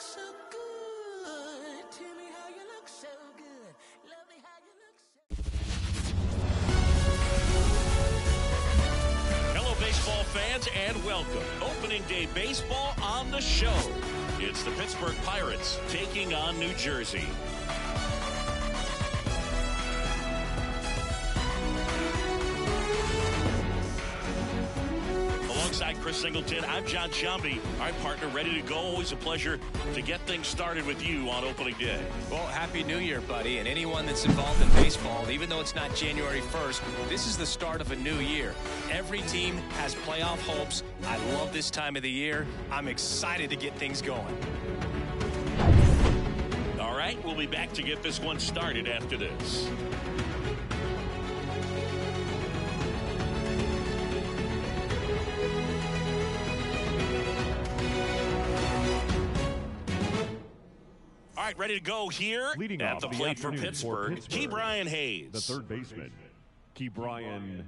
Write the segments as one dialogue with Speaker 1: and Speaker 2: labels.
Speaker 1: so good. Tell me how you look so good. Love me how you look so
Speaker 2: Hello, baseball fans, and welcome. Opening day baseball on the show. It's the Pittsburgh Pirates taking on New Jersey. Alongside Chris Singleton, I'm John Shambi. All right, partner, ready to go. Always a pleasure to get things started with you on opening day.
Speaker 3: Well, Happy New Year, buddy. And anyone that's involved in baseball, even though it's not January 1st, this is the start of a new year. Every team has playoff hopes. I love this time of the year. I'm excited to get things going.
Speaker 2: All right, we'll be back to get this one started after this. All right, ready to go here
Speaker 4: Leading
Speaker 2: at
Speaker 4: off
Speaker 2: the plate for Pittsburgh,
Speaker 4: Ke'Bryan
Speaker 2: Hayes.
Speaker 4: The third baseman, Ke'Bryan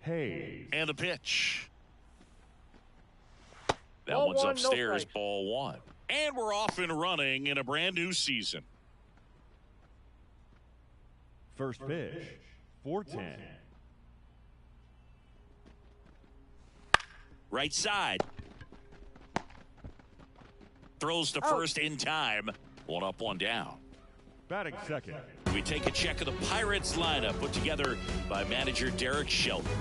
Speaker 4: Hayes.
Speaker 2: And the pitch. That one's upstairs, ball one. And we're off and running in a brand new season.
Speaker 4: First pitch, 4-10.
Speaker 2: Right side. Throws to first in time. One up, one down.
Speaker 4: Batting second.
Speaker 2: We take a check of the Pirates lineup put together by manager Derek Shelton.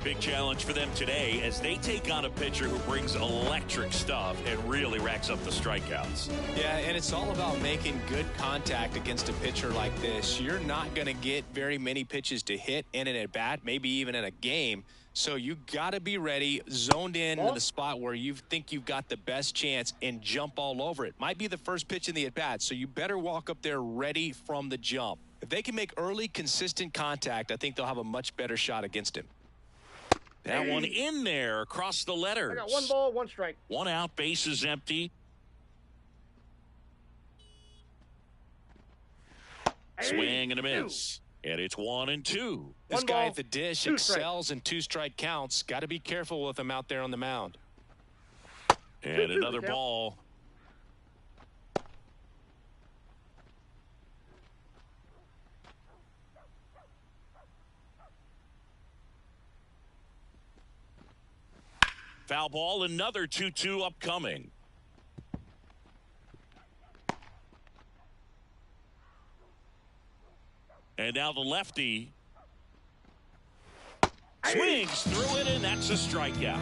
Speaker 2: Big challenge for them today as they take on a pitcher who brings electric stuff and really racks up the strikeouts.
Speaker 3: Yeah, and it's all about making good contact against a pitcher like this. You're not going to get very many pitches to hit in an at-bat, maybe even in a game. So you got to be ready, zoned in to the spot where you think you've got the best chance and jump all over it. Might be the first pitch in the at-bat, so you better walk up there ready from the jump. If they can make early, consistent contact, I think they'll have a much better shot against him.
Speaker 2: That one in there across the letters.
Speaker 5: I got 1 ball, 1 strike.
Speaker 2: 1 out, base is empty. Swing and a miss. And it's 1-2.
Speaker 3: This guy at the dish excels in 2-strike counts. Got to be careful with him out there on the mound.
Speaker 2: And another ball. Foul ball, another 2-2 upcoming. And now the lefty swings through it, and that's a strikeout.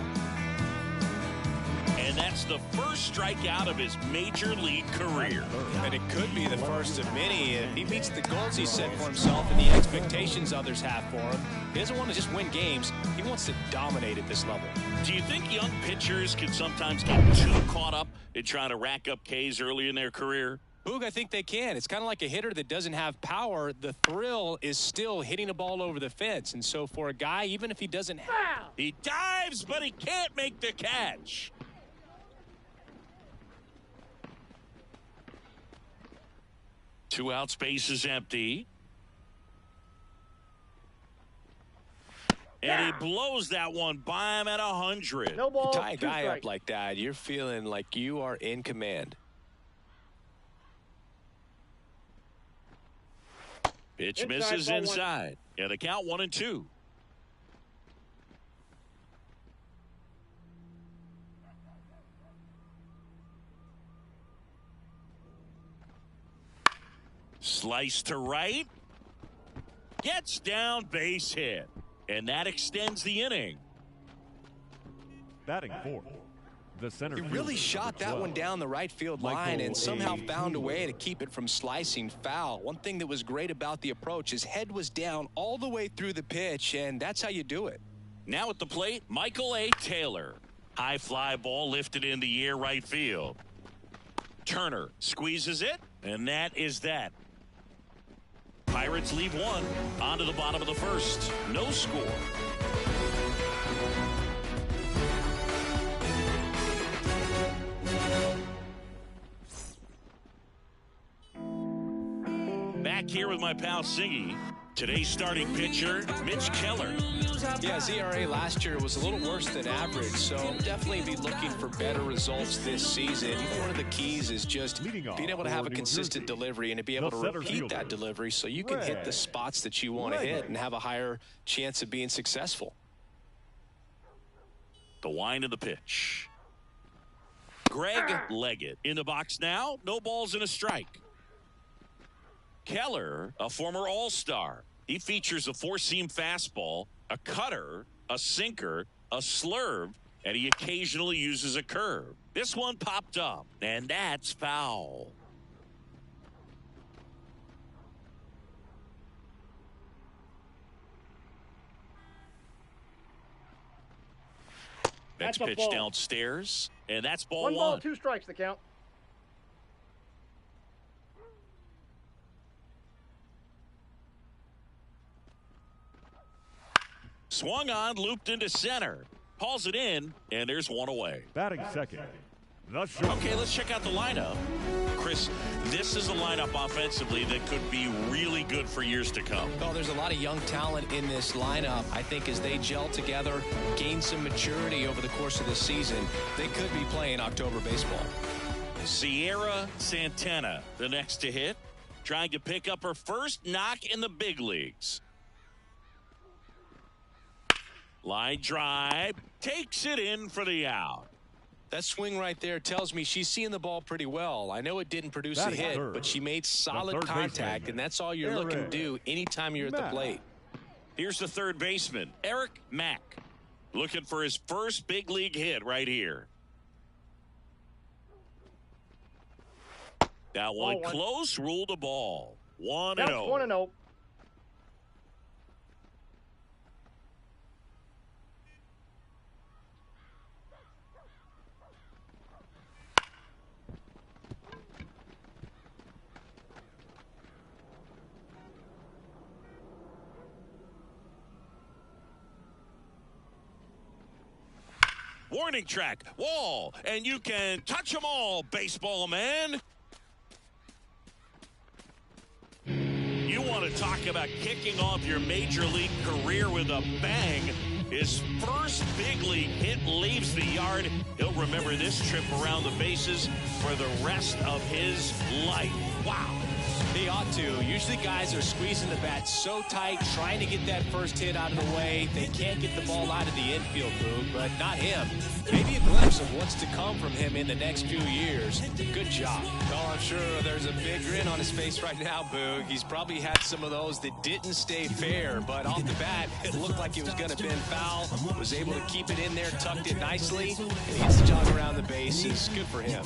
Speaker 2: And that's the first strikeout of his major league career.
Speaker 3: And it could be the first of many. If he meets the goals he set for himself and the expectations others have for him, he doesn't want to just win games. He wants to dominate at this level.
Speaker 2: Do you think young pitchers can sometimes get too caught up in trying to rack up Ks early in their career?
Speaker 3: Boog, I think they can. It's kind of like a hitter that doesn't have power. The thrill is still hitting a ball over the fence. And so for a guy, even if he doesn't have...
Speaker 2: He dives, but he can't make the catch. Two out, space is empty. And he blows that one by him at 100.
Speaker 5: No ball,
Speaker 3: you tie a
Speaker 5: 2
Speaker 3: guy
Speaker 5: strike.
Speaker 3: up like that, you're feeling like you are in command.
Speaker 2: Pitch misses inside. Yeah, the count 1-2. Slice to right. Gets down, base hit. And that extends the inning.
Speaker 4: Batting fourth. The center
Speaker 3: He really
Speaker 4: fielder,
Speaker 3: shot that
Speaker 4: 12.
Speaker 3: one down the right field line and somehow found a way to keep it from slicing foul. One thing that was great about the approach, his head was down all the way through the pitch, and that's how you do it.
Speaker 2: Now at the plate, Michael A. Taylor. High fly ball lifted in the air right field. Turner squeezes it, and that is that. Pirates leave one. On to the bottom of the first. No score. Back here with my pal Siggy. Today's starting pitcher, Mitch Keller.
Speaker 3: Yeah, his ERA last year was a little worse than average, so definitely be looking for better results this season. One of the keys is just being able to have a consistent delivery and to be able to repeat that delivery so you can hit the spots that you want to hit and have a higher chance of being successful.
Speaker 2: The wind of the pitch. Greg Leggett in the box now. No balls and a strike. Keller, a former All-Star. He features a four-seam fastball, a cutter, a sinker, a slurve, and he occasionally uses a curve. This one popped up, and that's foul. Next pitch downstairs, and that's ball one.
Speaker 5: 1 ball, 2 strikes the count.
Speaker 2: Swung on, looped into center. Hauls it in, and there's one away.
Speaker 4: Batting second, the short.
Speaker 2: Okay, let's check out the lineup. Chris, this is a lineup offensively that could be really good for years to come.
Speaker 3: Oh, there's a lot of young talent in this lineup. I think as they gel together, gain some maturity over the course of the season, they could be playing October baseball.
Speaker 2: Sierra Santana, the next to hit, trying to pick up her first knock in the big leagues. Line drive, takes it in for the out.
Speaker 3: That swing right there tells me she's seeing the ball pretty well. I know it didn't produce a hit, but she made solid contact, and that's all you're looking to do anytime you're at the plate.
Speaker 2: Here's the third baseman, Eric Mack, looking for his first big league hit right here. That one close, ruled a ball. 1-0.
Speaker 5: 1-0.
Speaker 2: Warning track, wall, and you can touch them all, baseball man. You want to talk about kicking off your major league career with a bang. His first big league hit leaves the yard. He'll remember this trip around the bases for the rest of his life. Wow.
Speaker 3: He ought to. Usually guys are squeezing the bat so tight, trying to get that first hit out of the way. They can't get the ball out of the infield, Boog, but not him. Maybe a glimpse of what's to come from him in the next few years. Good job. Oh, I'm sure there's a big grin on his face right now, Boog. He's probably had some of those that didn't stay fair, but off the bat, it looked like it was going to been foul. Was able to keep it in there, tucked it nicely, and he gets the jog around the bases. Good for him.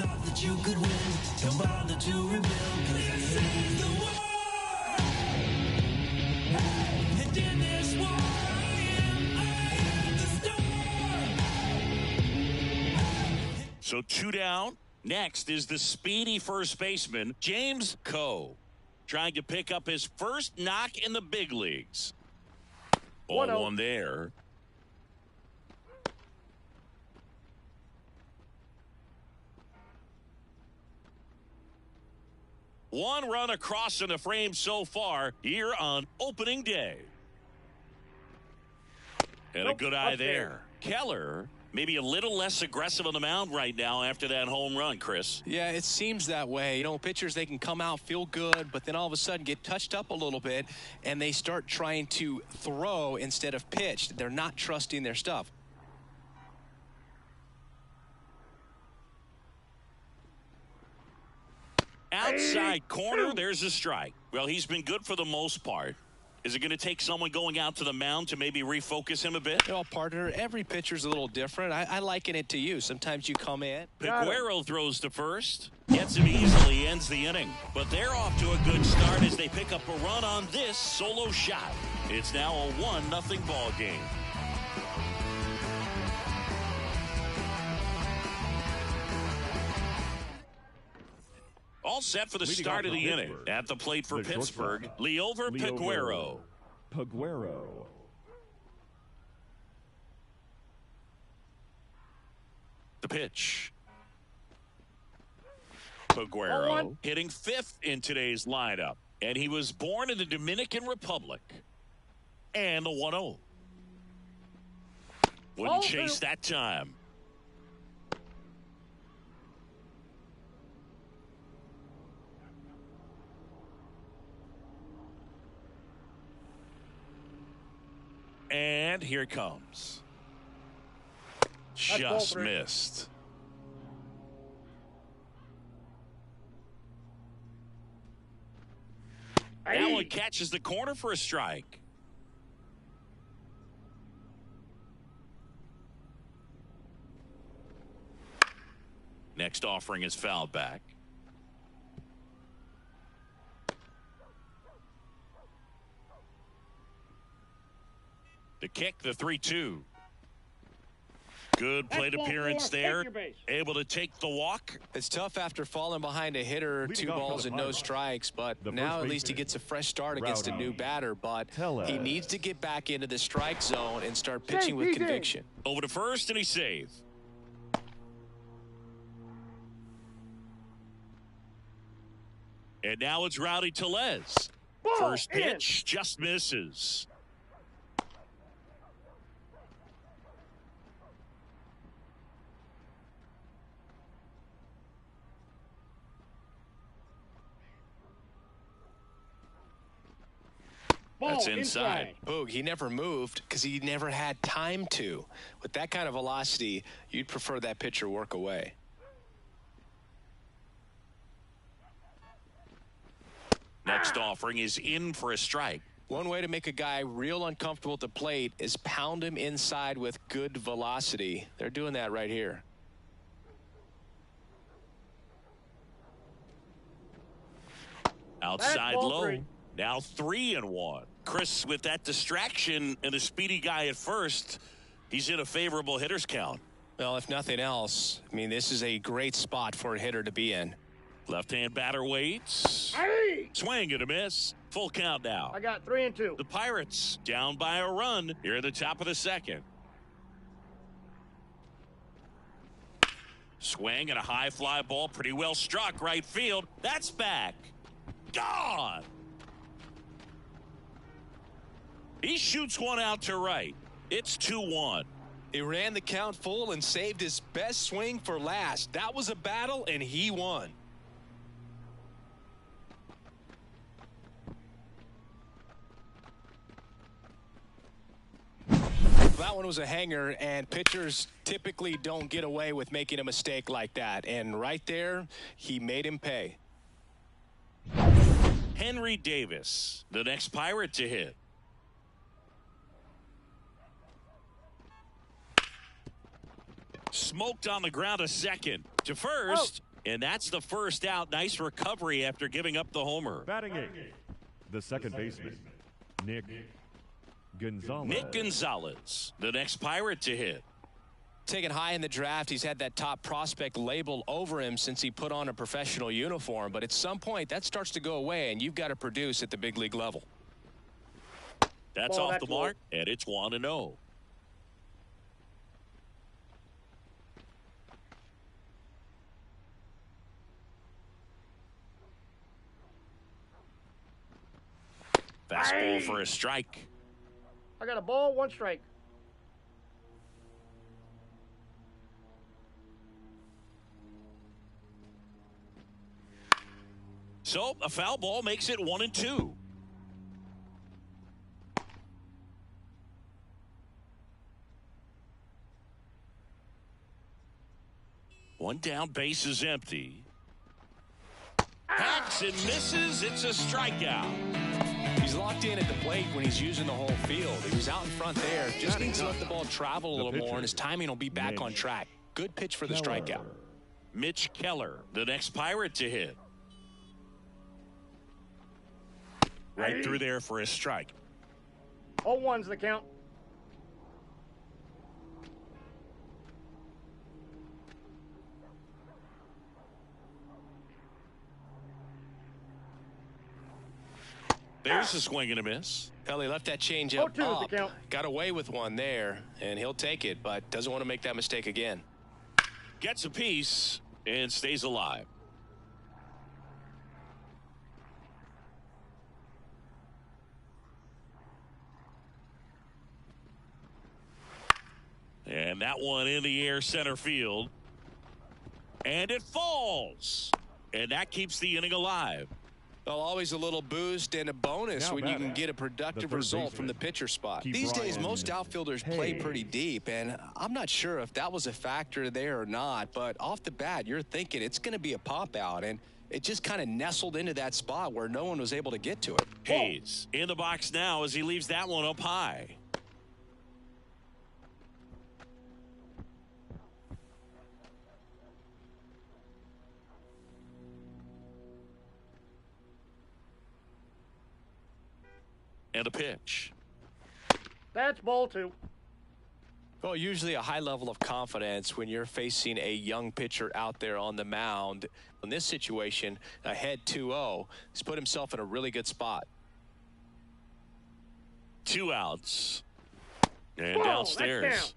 Speaker 2: So 2 down. Next is the speedy first baseman, James Coe, trying to pick up his first knock in the big leagues. Ball 1 there. One run across in the frame so far here on opening day. And a good eye there. Keller maybe a little less aggressive on the mound right now after that home run, Chris.
Speaker 3: Yeah, it seems that way. You know, pitchers, they can come out, feel good, but then all of a sudden get touched up a little bit, and they start trying to throw instead of pitch. They're not trusting their stuff.
Speaker 2: Outside corner, there's a strike. Well, he's been good for the most part. Is it going to take someone going out to the mound to maybe refocus him a bit?
Speaker 3: Well, partner, every pitcher's a little different. I liken it to you. Sometimes you come in.
Speaker 2: Peguero throws to first. Gets him easily, ends the inning. But they're off to a good start as they pick up a run on this solo shot. It's now a 1-0 ball game. All set for the start of the inning. At the plate for Pittsburgh, Liover Peguero. The pitch. Peguero hitting 5th in today's lineup. And he was born in the Dominican Republic. And the 1-0. Wouldn't chase that time. And here it comes. Just missed. That one catches the corner for a strike. Next offering is fouled back. The kick, the 3-2. Good plate appearance there. Able to take the walk.
Speaker 3: It's tough after falling behind a hitter, 2 balls and no strikes, but now at least he gets a fresh start against a new batter. But he needs to get back into the strike zone and start pitching with conviction.
Speaker 2: Over to first, and he's safe. And now it's Rowdy Tellez. First pitch just misses. That's inside.
Speaker 3: Boog, he never moved because he never had time to. With that kind of velocity, you'd prefer that pitcher work away.
Speaker 2: Next offering is in for a strike.
Speaker 3: One way to make a guy real uncomfortable at the plate is pound him inside with good velocity. They're doing that right here.
Speaker 2: Outside low. Now 3-1. Chris, with that distraction and a speedy guy at first, he's in a favorable hitter's count.
Speaker 3: Well, if nothing else, I mean, this is a great spot for a hitter to be in.
Speaker 2: Left-hand batter waits. Swing and a miss. Full count now.
Speaker 5: I got 3-2.
Speaker 2: The Pirates down by a run here at the top of the second. Swing and a high fly ball. Pretty well struck right field. That's back. Gone. He shoots one out to right. It's 2-1.
Speaker 3: He ran the count full and saved his best swing for last. That was a battle, and he won. That one was a hanger, and pitchers typically don't get away with making a mistake like that. And right there, he made him pay.
Speaker 2: Henry Davis, the next Pirate to hit. Smoked on the ground a second to first, and that's the first out. Nice recovery after giving up the homer.
Speaker 4: Batting 8, the second baseman, Nick Gonzalez.
Speaker 2: Nick Gonzalez, the next Pirate to hit.
Speaker 3: Taken high in the draft, he's had that top prospect label over him since he put on a professional uniform. But at some point, that starts to go away, and you've got to produce at the big league level.
Speaker 2: That's off the mark, and it's 1-0. Fastball for a strike.
Speaker 5: I got a ball, 1 strike.
Speaker 2: So a foul ball makes it 1-2. One down, base is empty. Hacks and misses. It's a strikeout.
Speaker 3: He's locked in at the plate when he's using the whole field. He was out in front there. Just needs to let the ball travel a little more, and his timing will be back on track. Good pitch for the strikeout.
Speaker 2: Mitch Keller, the next Pirate to hit. Right through there for a strike.
Speaker 5: 0-1's the count.
Speaker 2: There's a swing and a miss.
Speaker 3: Well, he left that changeup
Speaker 5: 0-2 is the count.
Speaker 3: Got away with one there, and he'll take it, but doesn't want to make that mistake again.
Speaker 2: Gets a piece and stays alive. And that one in the air center field. And it falls. And that keeps the inning alive.
Speaker 3: Well, always a little boost and a bonus when you can get a productive result from the pitcher spot. These days, most outfielders play pretty deep, and I'm not sure if that was a factor there or not, but off the bat, you're thinking it's going to be a pop-out, and it just kind of nestled into that spot where no one was able to get to it.
Speaker 2: Hayes in the box now as he leaves that one up high. And a pitch.
Speaker 5: That's ball 2.
Speaker 3: Well, usually a high level of confidence when you're facing a young pitcher out there on the mound. In this situation, ahead 2-0, he's put himself in a really good spot.
Speaker 2: 2 outs. And
Speaker 5: Whoa,
Speaker 2: downstairs.
Speaker 5: that's down.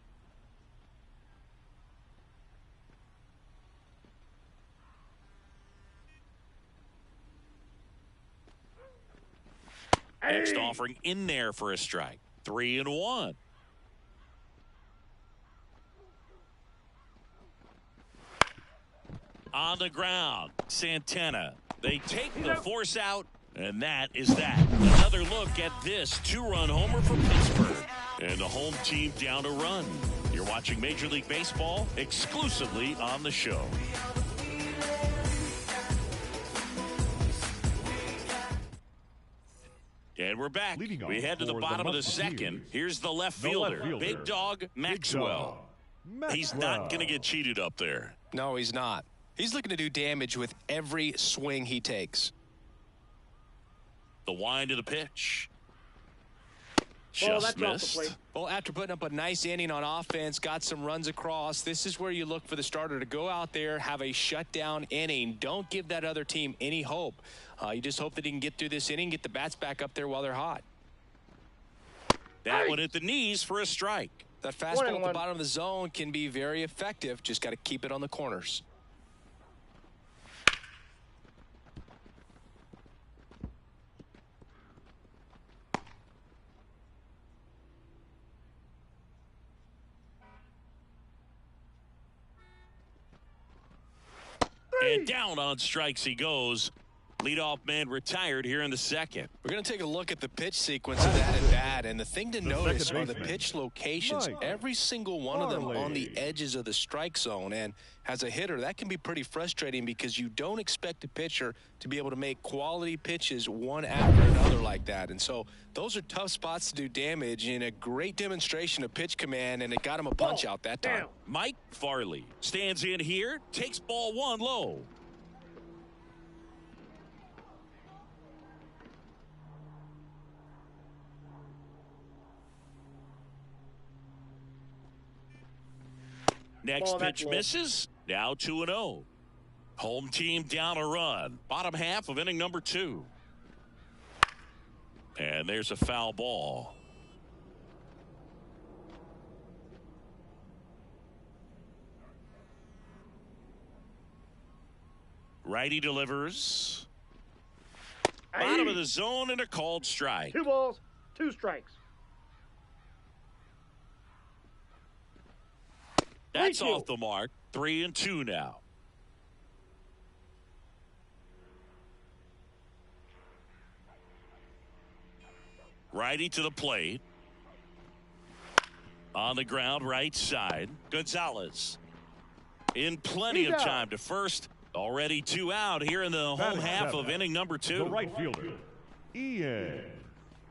Speaker 2: Next offering in there for a strike. 3-1. On the ground, Santana. They take the force out, and that is that. Another look at this 2-run homer for Pittsburgh. And the home team down a run. You're watching Major League Baseball exclusively on the show. And we're back. We head to the bottom of the second. Here's the left fielder, Big Dog Maxwell. He's not going to get cheated up there.
Speaker 3: No, he's not. He's looking to do damage with every swing he takes.
Speaker 2: The wind of the pitch.
Speaker 5: Well,
Speaker 2: Just
Speaker 5: that's off the
Speaker 2: missed.
Speaker 5: plate.
Speaker 3: Well, after putting up a nice inning on offense, got some runs across, this is where you look for the starter to go out there, have a shutdown inning. Don't give that other team any hope. You just hope that he can get through this inning, get the bats back up there while they're hot.
Speaker 2: That one at the knees for a strike.
Speaker 3: That fastball at the bottom of the zone can be very effective. Just got to keep it on the corners.
Speaker 2: And down on strikes he goes. Leadoff man retired here in the second.
Speaker 3: We're going to take a look at the pitch sequence of that at bat, and the thing to notice are the pitch locations. Every single one of them on the edges of the strike zone, and as a hitter, that can be pretty frustrating because you don't expect a pitcher to be able to make quality pitches one after another like that. And so those are tough spots to do damage, and a great demonstration of pitch command, and it got him a punch out that time.
Speaker 2: Mike Farley stands in here, takes ball 1 low. Next pitch misses. Now 2-0. Home team down a run. Bottom half of inning number 2. And there's a foul ball. Righty delivers. Bottom of the zone and a called strike.
Speaker 5: 2 balls, 2 strikes.
Speaker 2: That's off the mark. 3-2 now. Righty to the plate. On the ground, right side. Gonzalez. In plenty of time to first. Already 2 out here in the home half of inning number 2.
Speaker 4: The right fielder, Ian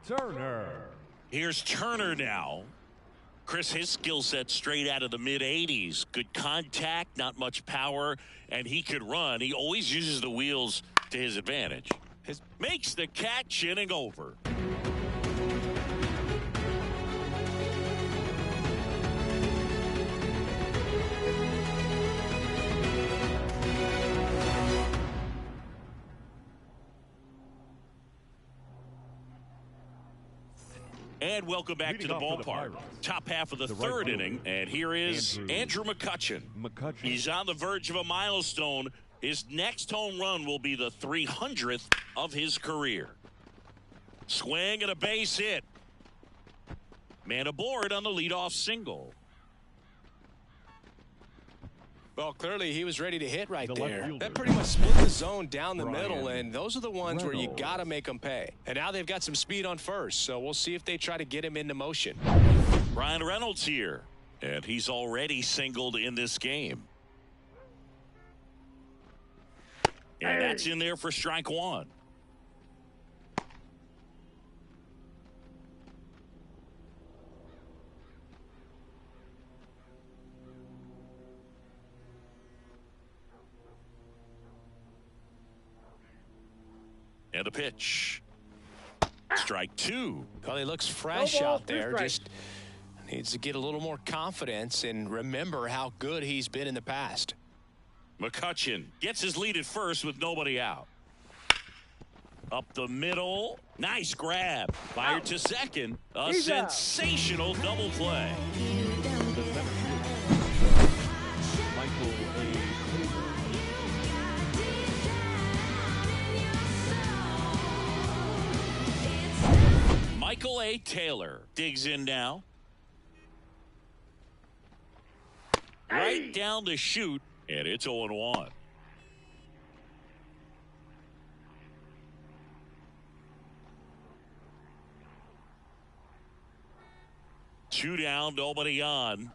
Speaker 4: Turner.
Speaker 2: Here's Turner now. Chris, his skill set straight out of the mid-80s. Good contact, not much power, and he could run. He always uses the wheels to his advantage. Makes the catch, inning over. And welcome back to the ballpark. Top half of the third inning, and here is Andrew McCutchen. He's on the verge of a milestone. His next home run will be the 300th of his career. Swing and a base hit. Man aboard on the leadoff single.
Speaker 3: Well, clearly he was ready to hit right
Speaker 4: The left
Speaker 3: there.
Speaker 4: fielder.
Speaker 3: That pretty much split the zone down the
Speaker 4: Brian
Speaker 3: middle, and those are the ones where you
Speaker 4: Reynolds.
Speaker 3: got to make them pay. And now they've got some speed on first, so we'll see if they try to get him into motion.
Speaker 2: Brian Reynolds here, and he's already singled in this game. And that's in there for strike one. And a pitch. Strike two.
Speaker 3: Well, he looks fresh
Speaker 5: No ball,
Speaker 3: out there.
Speaker 5: 2 strikes.
Speaker 3: Just needs to get a little more confidence and remember how good he's been in the past.
Speaker 2: McCutcheon gets his lead at first with nobody out. Up the middle. Nice grab. Fired to second. A
Speaker 5: He's out.
Speaker 2: sensational double play.
Speaker 4: The center fielder, Michael A.
Speaker 2: Michael A. Taylor digs in now. Right down the chute, and it's 0-1. Two down, nobody on.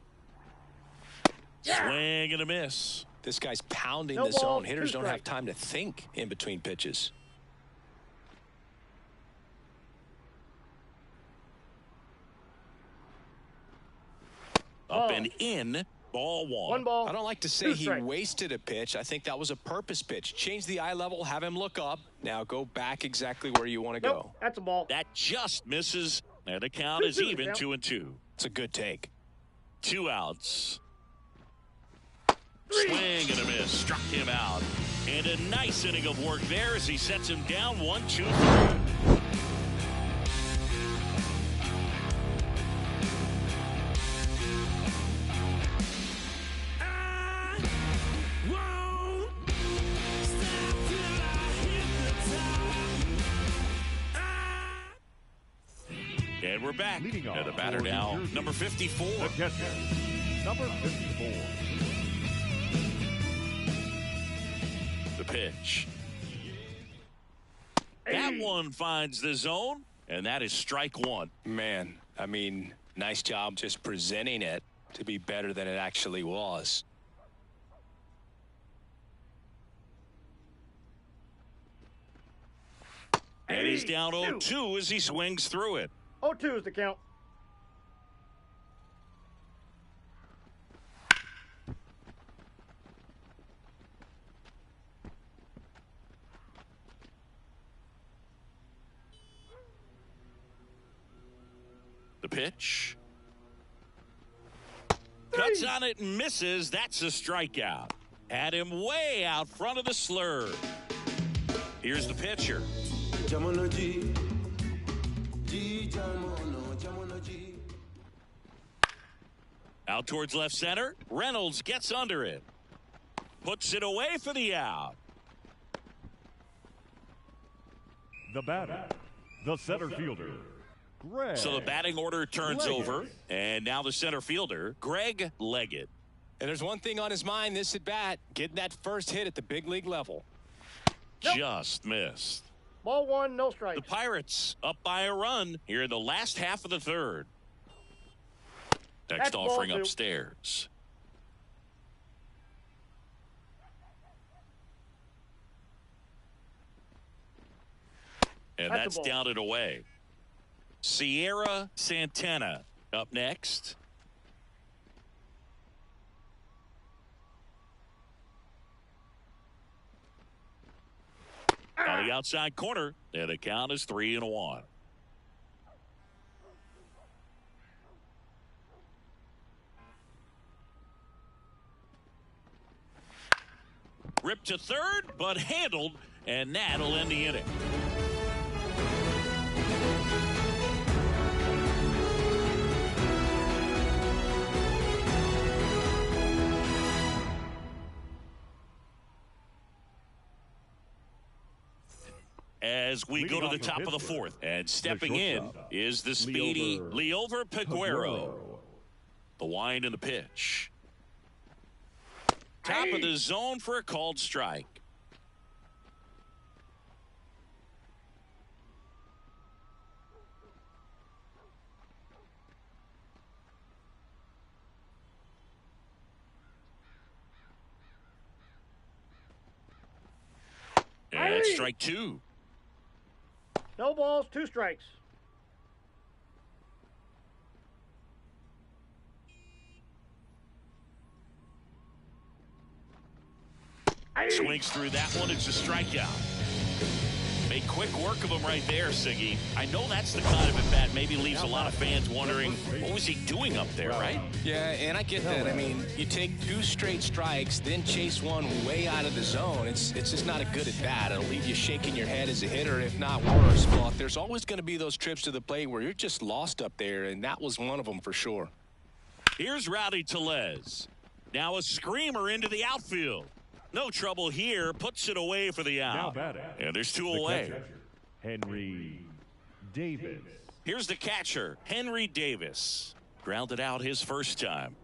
Speaker 2: Swing and a miss.
Speaker 3: This guy's pounding
Speaker 5: No
Speaker 3: the
Speaker 5: ball,
Speaker 3: zone. Hitters
Speaker 5: 2
Speaker 3: don't have
Speaker 5: strikes.
Speaker 3: time to think in between pitches.
Speaker 2: Up and in, ball one.
Speaker 5: 1 ball.
Speaker 3: I don't like to say
Speaker 5: 2
Speaker 3: he
Speaker 5: strikes.
Speaker 3: wasted a pitch. I think that was a purpose pitch. Change the eye level, have him look up. Now go back exactly where you want to
Speaker 5: Nope,
Speaker 3: go.
Speaker 5: that's a ball.
Speaker 2: That just misses, and the count is
Speaker 5: 2-2
Speaker 2: even,
Speaker 5: count.
Speaker 2: 2-2.
Speaker 3: It's a good take.
Speaker 2: 2 outs. Swing and a miss. Struck him out. And a nice inning of work there as he sets him down 1-2-3. And we're back.
Speaker 4: Leading off
Speaker 2: And the batter
Speaker 4: for New
Speaker 2: now,
Speaker 4: Jersey.
Speaker 2: number 54.
Speaker 4: The catcher, number 54.
Speaker 2: The pitch. That one finds the zone, and that is strike one.
Speaker 3: Man, I mean, nice job just presenting it to be better than it actually was.
Speaker 2: And he's down 0-2 as he swings through it.
Speaker 5: 0-2 is the count.
Speaker 2: The pitch. Cuts on it and misses. That's a strikeout. Had him way out front of the slur. Here's the pitcher. Out towards left center. Reynolds gets under it. Puts it away for the out.
Speaker 4: The batter, the center fielder, Greg.
Speaker 2: So the batting order turns
Speaker 4: Leggett.
Speaker 2: over. And now the center fielder, Greg Leggett.
Speaker 3: And there's one thing on his mind this at bat, getting that first hit at the big league level.
Speaker 5: Nope.
Speaker 2: Just missed.
Speaker 5: Ball 1, no strikes.
Speaker 2: The Pirates up by a run here in the last half of the third. Next
Speaker 5: That's ball
Speaker 2: offering
Speaker 5: 2.
Speaker 2: upstairs. And
Speaker 5: That's a
Speaker 2: that's
Speaker 5: ball.
Speaker 2: down and away. Sierra Santana up next. On the outside corner, and the count is 3-1. Ripped to third, but handled, and that'll end the inning. As we go to the top of the fourth, and stepping in
Speaker 4: shortstop,
Speaker 2: is the speedy Leover Peguero.
Speaker 4: Peguero.
Speaker 2: The wind and the pitch. Top of the zone for a called strike. And strike two.
Speaker 5: No balls, 2 strikes.
Speaker 2: Swings through that one. It's a strikeout. Made quick work of him right there, Siggy. I know that's the kind of at bat maybe leaves a lot of fans wondering, what was he doing up there, right?
Speaker 3: Yeah, and I get that. I mean, you take 2 straight strikes, then chase one way out of the zone. It's just not a good at bat. It'll leave you shaking your head as a hitter, if not worse. But there's always going to be those trips to the plate where you're just lost up there, and that was one of them for sure.
Speaker 2: Here's Rowdy Tellez. Now a screamer into the outfield. No trouble here. Puts it away for the out.
Speaker 4: Now batting.
Speaker 2: And there's 2
Speaker 4: The
Speaker 2: away.
Speaker 4: catcher, Henry Davis.
Speaker 2: Here's the catcher, Henry Davis. Grounded out his first time.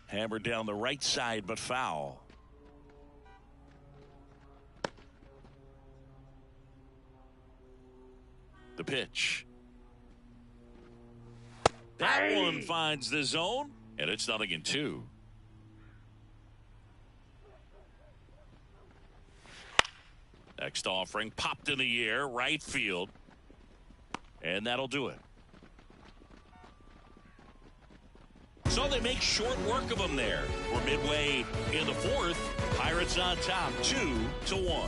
Speaker 2: Hammered down the right side, but foul. The pitch. That one finds the zone, and it's 0-2. Next offering popped in the air, right field. And that'll do it. So they make short work of them there. We're midway in the 4th. Pirates on top, 2-1.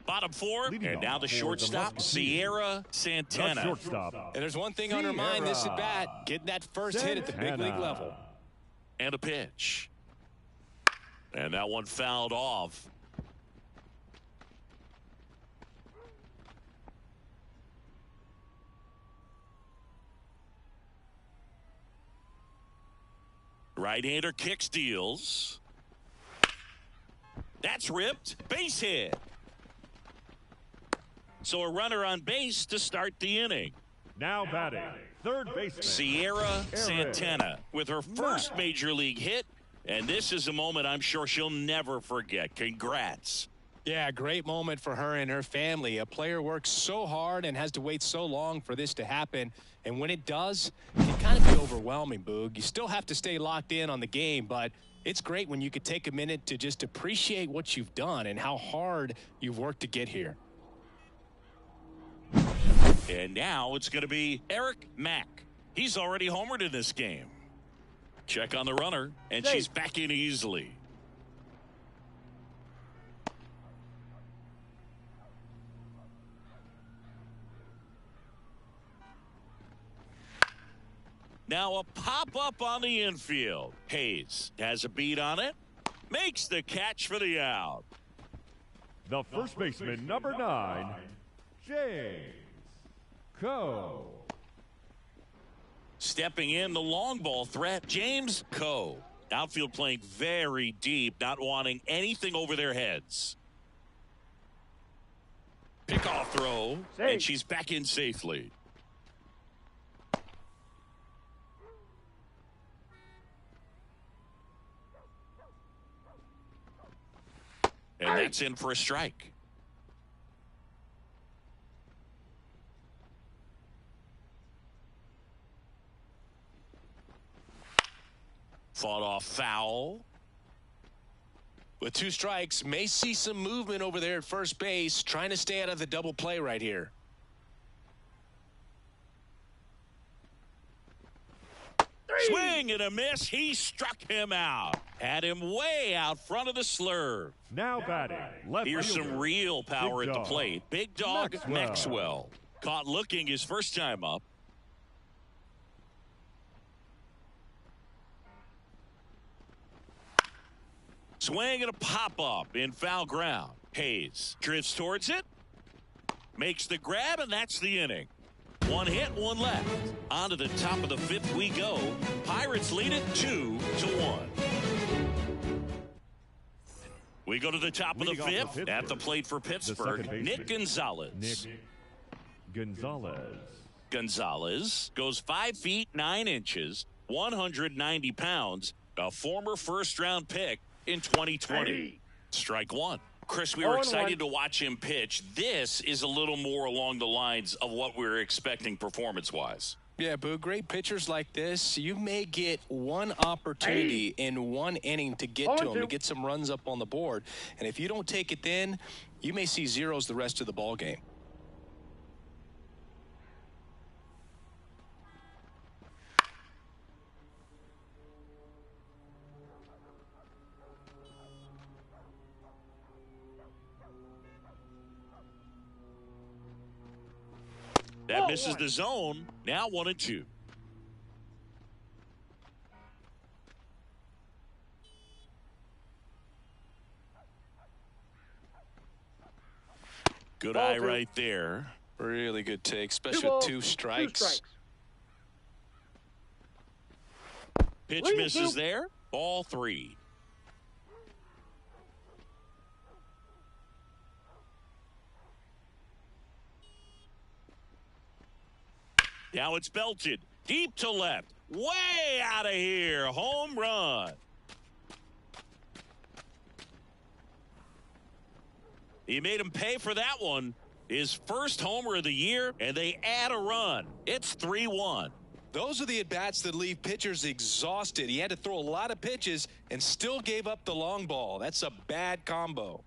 Speaker 2: Bottom 4,
Speaker 4: Leading
Speaker 2: and now
Speaker 4: off
Speaker 2: the
Speaker 4: for
Speaker 2: shortstop,
Speaker 4: the Musketeers.
Speaker 2: Sierra
Speaker 4: The
Speaker 2: Santana.
Speaker 4: shortstop.
Speaker 3: And there's one thing on her mind this at bat, getting that first hit at the big league level.
Speaker 2: And a pitch. And that one fouled off. Right-hander kick steals. That's ripped. Base hit. So a runner on base to start the inning.
Speaker 4: Now batting, third baseman.
Speaker 2: Sierra Santana with her first major league hit. And this is a moment I'm sure she'll never forget. Congrats.
Speaker 3: Yeah, great moment for her and her family. A player works so hard and has to wait so long for this to happen. And when it does, it can kind of be overwhelming, Boog. You still have to stay locked in on the game, but it's great when you could take a minute to just appreciate what you've done and how hard you've worked to get here.
Speaker 2: And now it's going to be Eric Mack. He's already homered in this game. Check on the runner, and she's back in easily. Now a pop-up on the infield. Hayes has a beat on it. Makes the catch for the out.
Speaker 4: The first baseman, number 9, James Coe.
Speaker 2: Stepping in the long ball threat, James Coe. Outfield playing very deep, not wanting anything over their heads. Pickoff throw, and she's back in safely. And that's in for a strike. Fought off foul.
Speaker 3: With 2 strikes, may see some movement over there at first base, trying to stay out of the double play right here.
Speaker 2: Swing and a miss. He struck him out. Had him way out front of the slurve.
Speaker 4: Now batting, left
Speaker 2: Here's
Speaker 4: fielder,
Speaker 2: some real power
Speaker 4: Big
Speaker 2: at the
Speaker 4: Dog.
Speaker 2: plate. Big Dog Maxwell. Caught looking his first time up. Swing and a pop-up in foul ground. Hayes drifts towards it. Makes the grab, and that's the inning. 1 hit, 1 left. On to the top of the 5th we go. Pirates lead it 2-1. We go to the top of the
Speaker 4: Leading off for
Speaker 2: fifth. At the
Speaker 4: Pittsburgh,
Speaker 2: plate for Pittsburgh,
Speaker 4: baseman,
Speaker 2: Nick Gonzalez.
Speaker 4: Nick Gonzalez.
Speaker 2: Gonzalez goes 5 feet 9 inches, 190 pounds, a former first-round pick in 2020. Strike one. Chris, we were excited to watch him pitch. This is a little more along the lines of what we were expecting performance-wise.
Speaker 3: Yeah, Boo, great pitchers like this, you may get one opportunity in one inning to get to them, to get some runs up on the board. And if you don't take it then, you may see zeros the rest of the ball game.
Speaker 2: That misses the zone. Now 1-2. Good eye right there.
Speaker 3: Really good take, especially with 2 strikes.
Speaker 2: Pitch misses there. Ball 3. Now it's belted. Deep to left. Way out of here. Home run. He made him pay for that one. His first homer of the year, and they add a run. It's 3-1.
Speaker 3: Those are the at-bats that leave pitchers exhausted. He had to throw a lot of pitches and still gave up the long ball. That's a bad combo.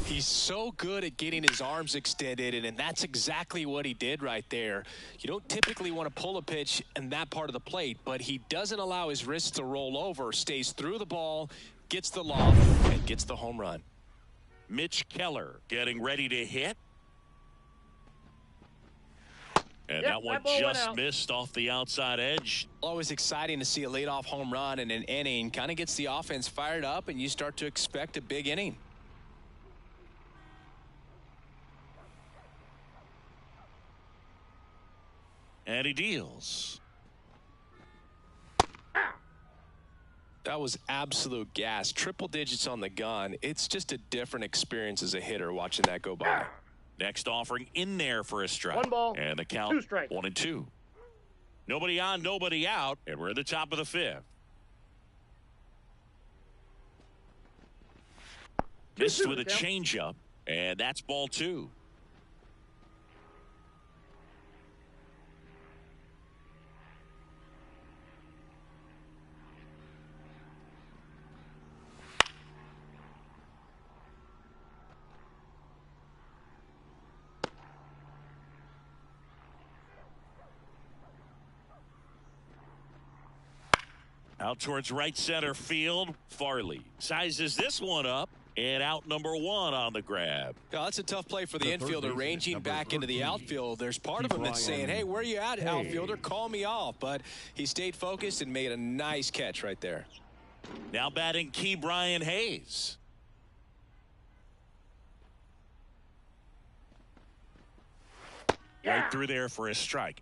Speaker 3: He's so good at getting his arms extended, and that's exactly what he did right there. You don't typically want to pull a pitch in that part of the plate, but he doesn't allow his wrists to roll over, stays through the ball, gets the loft, and gets the home run.
Speaker 2: Mitch Keller getting ready to hit. And that one just missed off the outside edge.
Speaker 3: Always exciting to see a leadoff home run in an inning. Kind of gets the offense fired up, and you start to expect a big inning.
Speaker 2: And he deals.
Speaker 3: That was absolute gas. Triple digits on the gun. It's just a different experience as a hitter watching that go by.
Speaker 2: Next offering in there for a strike.
Speaker 5: 1 ball.
Speaker 2: And the count
Speaker 5: 2 strikes.
Speaker 2: 1-2. Nobody on, nobody out. And we're at the top of the fifth. Missed with a changeup. And that's ball 2. Out towards right center field. Farley sizes this one up, and out number 1 on the grab.
Speaker 3: Yeah, that's a tough play for the infielder, ranging back into the outfield. There's part of him that's saying, hey, where you at, outfielder? Call me off. But he stayed focused and made a nice catch right there.
Speaker 2: Now batting Key Brian Hayes. Right through there for a strike.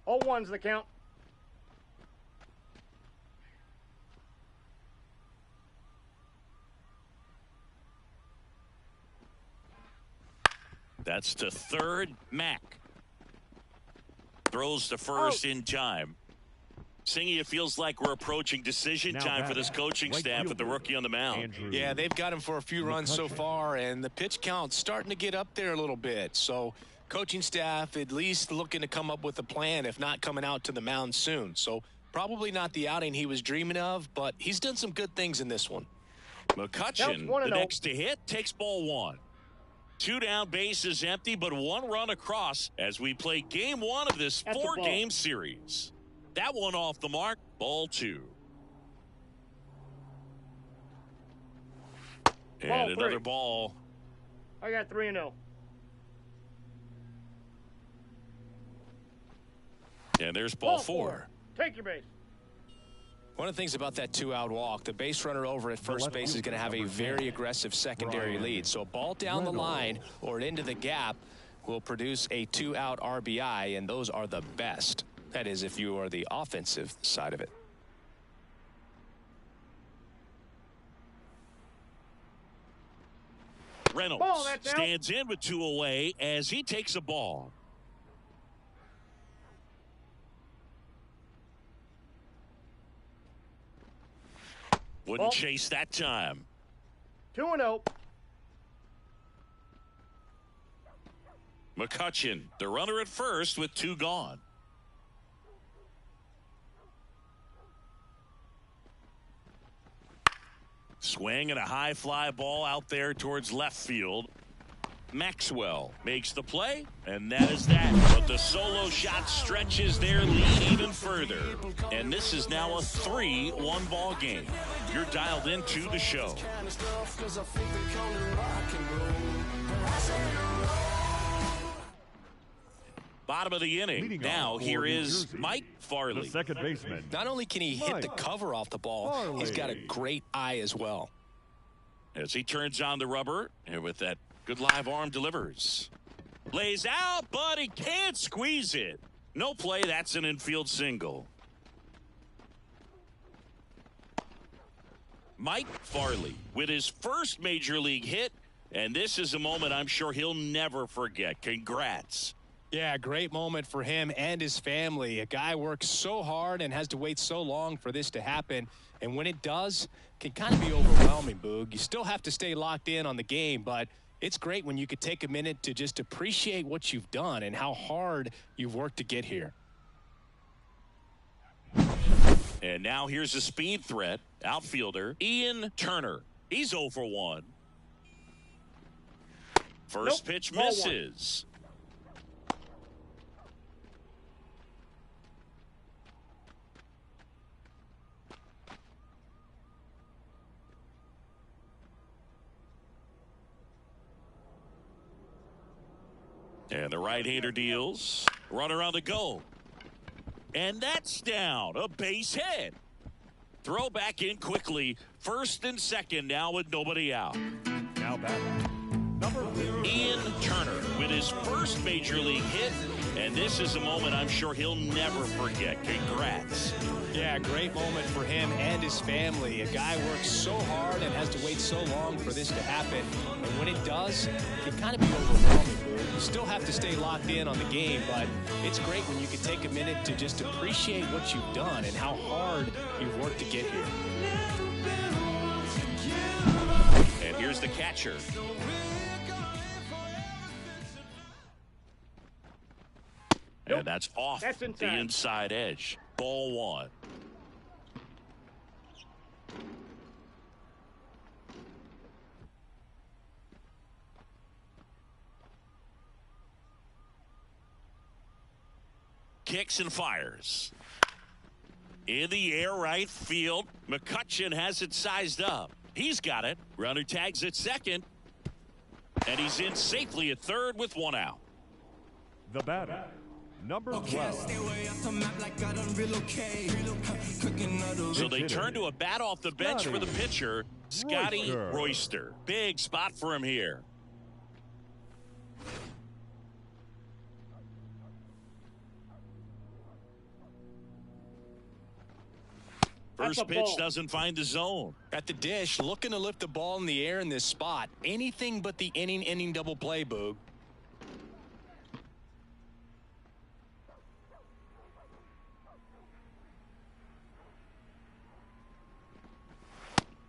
Speaker 5: 0-1's the count.
Speaker 2: That's to third. Mack throws to first in time. Singy, it feels like we're approaching decision time for this coaching staff with the rookie on the mound.
Speaker 3: Yeah, they've got him for a few runs so far, and the pitch count's starting to get up there a little bit. So coaching staff at least looking to come up with a plan, if not coming out to the mound soon. So probably not the outing he was dreaming of, but he's done some good things in this one.
Speaker 2: McCutcheon, the next to hit, takes ball 1. 2 down, base is empty, but 1 run across as we play game 1 of this 4-game series. That one off the mark, ball 2. And another ball.
Speaker 5: I got 3-0.
Speaker 2: And there's ball 4.
Speaker 5: Take your base.
Speaker 3: One of the things about that 2-out walk, the base runner over at first base is going to have a very aggressive secondary lead. So a ball down the line or into the gap will produce a 2-out RBI, and those are the best. That is, if you are the offensive side of it.
Speaker 2: Reynolds
Speaker 5: Ball, that's out.
Speaker 2: stands in with 2 away as he takes a ball. Wouldn't
Speaker 5: Ball.
Speaker 2: chase that time.
Speaker 5: 2-0.
Speaker 2: McCutcheon, the runner at first with 2 gone. Swing and a high fly ball out there towards left field. Maxwell makes the play, and that is that. But the solo shot stretches their lead even further. And this is now a 3-1 ball game. You're dialed into the show. Bottom of the inning.
Speaker 4: Leading
Speaker 2: Now
Speaker 4: off
Speaker 2: here
Speaker 4: for New
Speaker 2: is
Speaker 4: Jersey,
Speaker 2: Mike Farley.
Speaker 4: the second baseman.
Speaker 3: Not only can he hit the cover off the ball, he's got a great eye as well.
Speaker 2: As he turns on the rubber, and with that good live arm delivers. Lays out, but he can't squeeze it. No play, that's an infield single. Mike Farley with his first major league hit, and this is a moment I'm sure he'll never forget. Congrats.
Speaker 3: Yeah, great moment for him and his family. A guy works so hard and has to wait so long for this to happen. And when it does, it can kind of be overwhelming, Boog. You still have to stay locked in on the game, but it's great when you could take a minute to just appreciate what you've done and how hard you've worked to get here.
Speaker 2: And now here's a speed threat. Outfielder Ian Turner. He's 0 for 1. First
Speaker 5: Nope,
Speaker 2: pitch
Speaker 5: ball
Speaker 2: misses. And the right-hander deals. Runner on the go. And that's down. A base hit. Throw back in quickly. First and second now with nobody out.
Speaker 4: Now batting, number 3,
Speaker 2: Ian Turner with his first major league hit. And this is a moment I'm sure he'll never forget. Congrats.
Speaker 3: Yeah, great moment for him and his family. A guy works so hard and has to wait so long for this to happen. And when it does, it can kind of be overwhelming. You still have to stay locked in on the game, but it's great when you can take a minute to just appreciate what you've done and how hard you've worked to get here.
Speaker 2: And here's the catcher. And that's off
Speaker 5: That's
Speaker 2: the
Speaker 5: inside.
Speaker 2: inside edge. Ball 1. Kicks and fires. In the air right field. McCutcheon has it sized up. He's got it. Runner tags at second. And he's in safely at third with 1 out.
Speaker 4: the batter, number 12.
Speaker 2: So they turn to a bat off the bench for the pitcher, Scotty Royster. Big spot for him here. First pitch doesn't find the zone.
Speaker 3: At the dish, looking to lift the ball in the air in this spot. Anything but the inning double play, Boog.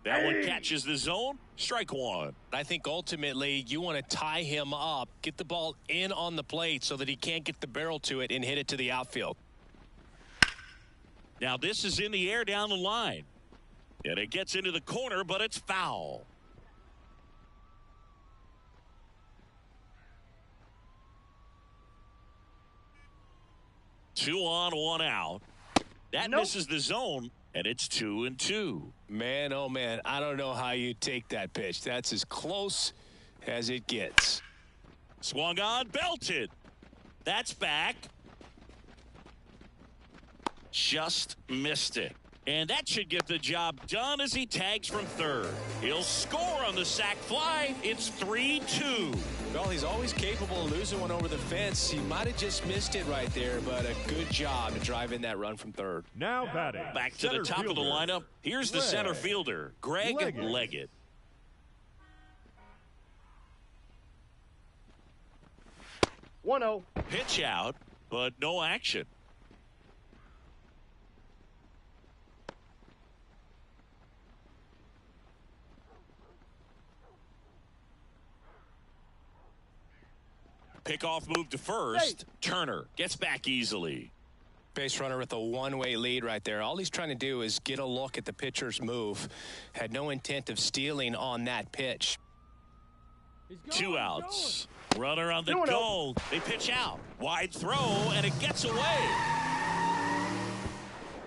Speaker 2: That one catches the zone. Strike 1.
Speaker 3: I think ultimately you want to tie him up, get the ball in on the plate so that he can't get the barrel to it and hit it to the outfield.
Speaker 2: Now this is in the air down the line. And it gets into the corner, but it's foul. Two on, 1 out. That misses the zone, and it's 2-2.
Speaker 3: Man, oh man, I don't know how you take that pitch. That's as close as it gets.
Speaker 2: Swung on, belted. That's back. Just missed it. And that should get the job done as he tags from third. He'll score on the sac fly. It's 3-2.
Speaker 3: Well, he's always capable of losing one over the fence. He might have just missed it right there, but a good job to drive in that run from third.
Speaker 4: Now batting.
Speaker 2: Back to the top of the lineup. Here's the center fielder, Greg Leggett.
Speaker 5: One 0.
Speaker 2: Pitch out, but no action. Pickoff move to first. Turner gets back easily.
Speaker 3: Base runner with a one-way lead right there. All he's trying to do is get a look at the pitcher's move. Had no intent of stealing on that pitch.
Speaker 2: 2 outs. Runner on the goal. They pitch out. Wide throw, and it gets away.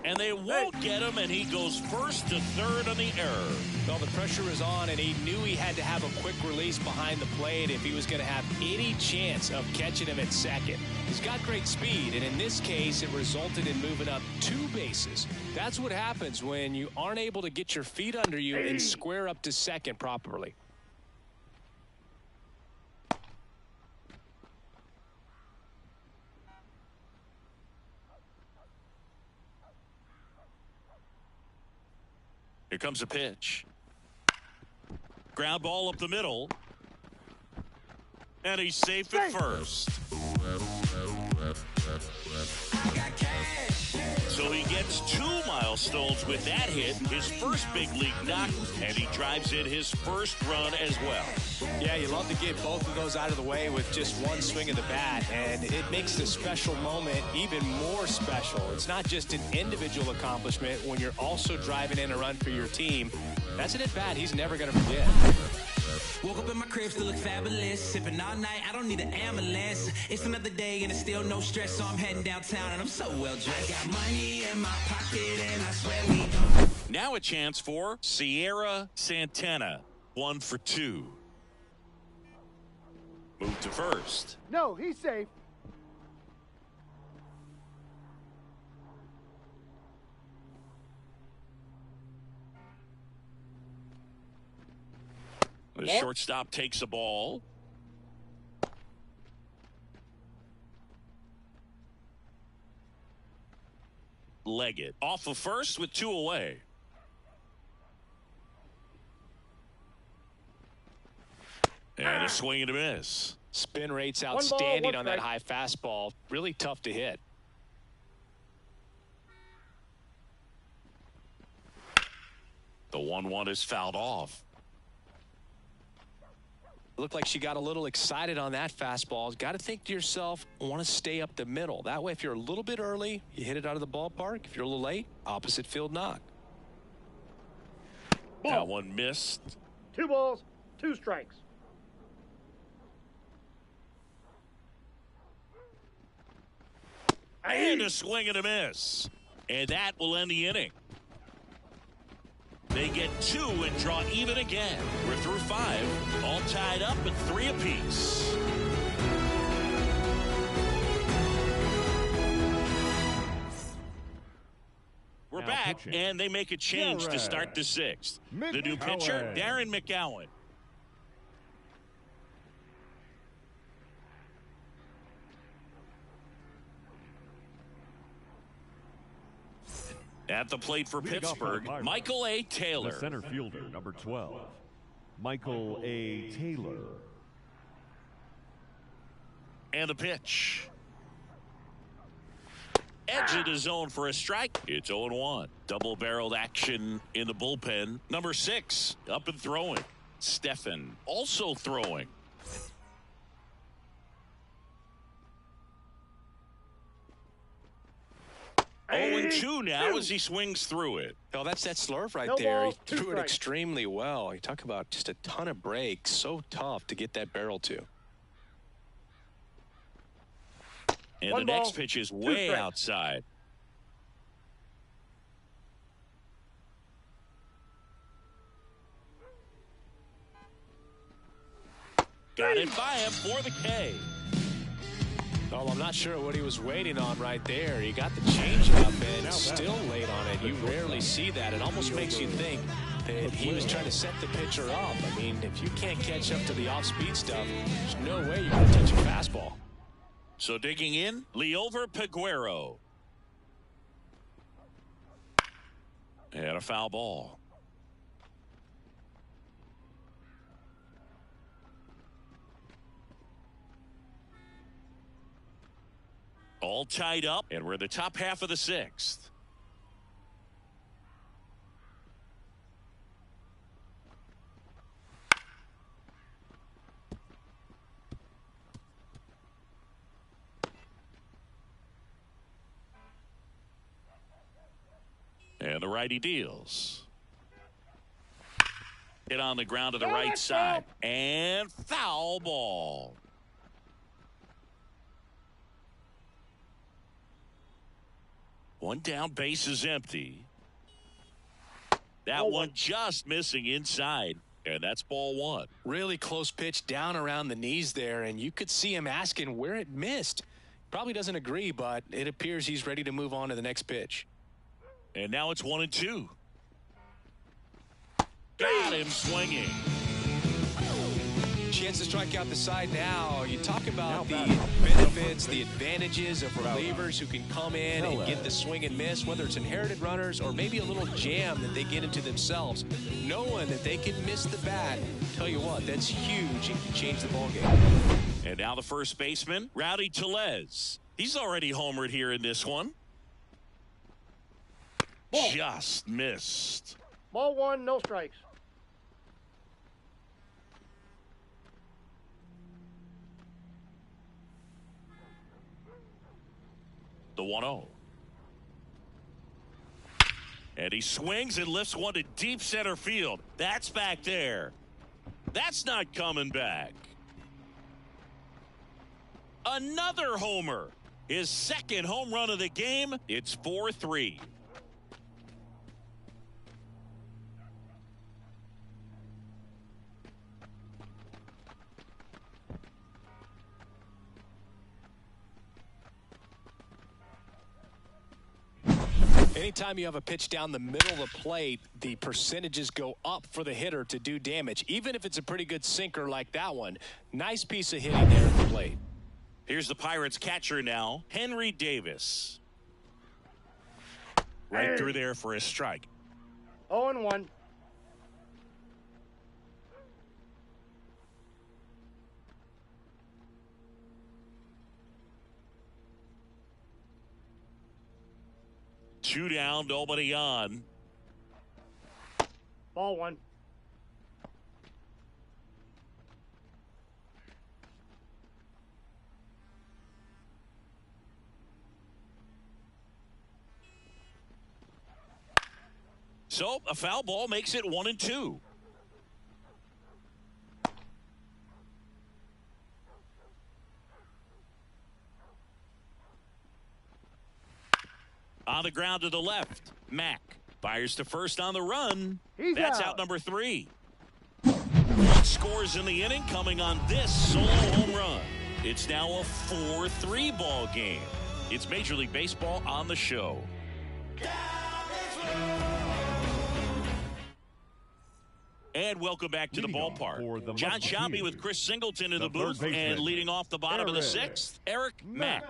Speaker 2: And they won't get him, and he goes first to third on the error.
Speaker 3: Well, the pressure was on, and he knew he had to have a quick release behind the plate if he was going to have any chance of catching him at second. He's got great speed, and in this case, it resulted in moving up 2 bases. That's what happens when you aren't able to get your feet under you and square up to second properly.
Speaker 2: Here comes a pitch. Ground ball up the middle. And he's safe at first. So he gets 2 milestones with that hit, his first big league knock, and he drives in his first run as well.
Speaker 3: Yeah, you love to get both of those out of the way with just one swing of the bat, and it makes the special moment even more special. It's not just an individual accomplishment when you're also driving in a run for your team. That's an at-bat he's never going to forget.
Speaker 1: Woke up in my crib, still look fabulous. Sipping all night, I don't need an ambulance. It's another day and it's still no stress, so I'm heading downtown and I'm so well dressed. Got money in my pocket and I swear we don't.
Speaker 2: Now a chance for Sierra Santana. 1 for 2. Move to first.
Speaker 5: No, he's safe.
Speaker 2: The shortstop takes the ball. Leggett off of first with 2 away. And a swing and a miss.
Speaker 3: Spin rate's outstanding on that high fastball. Really tough to hit.
Speaker 2: The 1-1 is fouled off.
Speaker 3: Looked like she got a little excited on that fastball. Got to think to yourself, want to stay up the middle. That way, if you're a little bit early, you hit it out of the ballpark. If you're a little late, opposite field knock.
Speaker 2: That one missed.
Speaker 5: 2 balls, 2 strikes.
Speaker 2: And a swing and a miss. And that will end the inning. They get 2 and draw even again. We're through 5, all tied up at 3 apiece. We're
Speaker 4: Now
Speaker 2: back,
Speaker 4: pitching.
Speaker 2: and they make a change to start the 6th. The new pitcher, Darren McGowan. At the plate for Pittsburgh, Michael A. Taylor.
Speaker 4: The center fielder, number 12, Michael A. Taylor.
Speaker 2: And the pitch. Edge of the zone for a strike. It's 0-1. Double-barreled action in the bullpen. Number 6, up and throwing. Stephan also throwing. Oh, and 2 now as he swings through it.
Speaker 3: Oh, that's that slurve right
Speaker 5: No
Speaker 3: there.
Speaker 5: balls,
Speaker 3: He
Speaker 5: 2
Speaker 3: threw it
Speaker 5: strikes.
Speaker 3: extremely well. You talk about just a ton of breaks. So tough to get that barrel to.
Speaker 2: And
Speaker 5: 1
Speaker 2: the
Speaker 5: ball,
Speaker 2: next pitch is
Speaker 5: 2
Speaker 2: way
Speaker 5: strikes.
Speaker 2: outside. Got it by him for the K.
Speaker 3: Well, I'm not sure what he was waiting on right there. He got the changeup and still late on it. You rarely see that. It almost makes you think that he was trying to set the pitcher up. I mean, if you can't catch up to the off-speed stuff, there's no way you're going to touch a fastball.
Speaker 2: So digging in, Leover Peguero. And a foul ball. All tied up, and we're in the top half of the sixth. And the righty deals. Hit on the ground to the right side. And foul ball. One down, base is empty. That one just missing inside. And that's ball one.
Speaker 3: Really close pitch down around the knees there, and you could see him asking where it missed. Probably doesn't agree, but it appears he's ready to move on to the next pitch.
Speaker 2: And now it's 1-2. Got him swinging.
Speaker 3: Chance to strike out the side now. You talk about the benefits, the advantages of relievers who can come in and get the swing and miss, whether it's inherited runners or maybe a little jam that they get into themselves. Knowing that they can miss the bat, tell you what, that's huge and can change the ballgame.
Speaker 2: And now the first baseman, Rowdy Tellez. He's already homered here in this one.
Speaker 5: Ball.
Speaker 2: Just missed.
Speaker 5: Ball one, no strikes.
Speaker 2: The 1-0. And he swings and lifts one to deep center field. That's back there. That's not coming back. Another homer. His second home run of the game. It's 4-3.
Speaker 3: Anytime you have a pitch down the middle of the plate, the percentages go up for the hitter to do damage, even if it's a pretty good sinker like that one. Nice piece of hitting there at the plate.
Speaker 2: Here's the Pirates catcher now, Henry Davis. Right through there for a strike.
Speaker 5: 0-1.
Speaker 2: Two down, nobody on.
Speaker 5: Ball one.
Speaker 2: So a foul ball makes it 1-2. On the ground to the left. Mack fires to first on the run. That's out number 3. One scores in the inning coming on this solo home run. It's now a 4-3 ball game. It's Major League Baseball on the show. And welcome back to the ballpark. John Schaube with Chris Singleton in the booth, and leading off the bottom of the 6th, Eric Mack.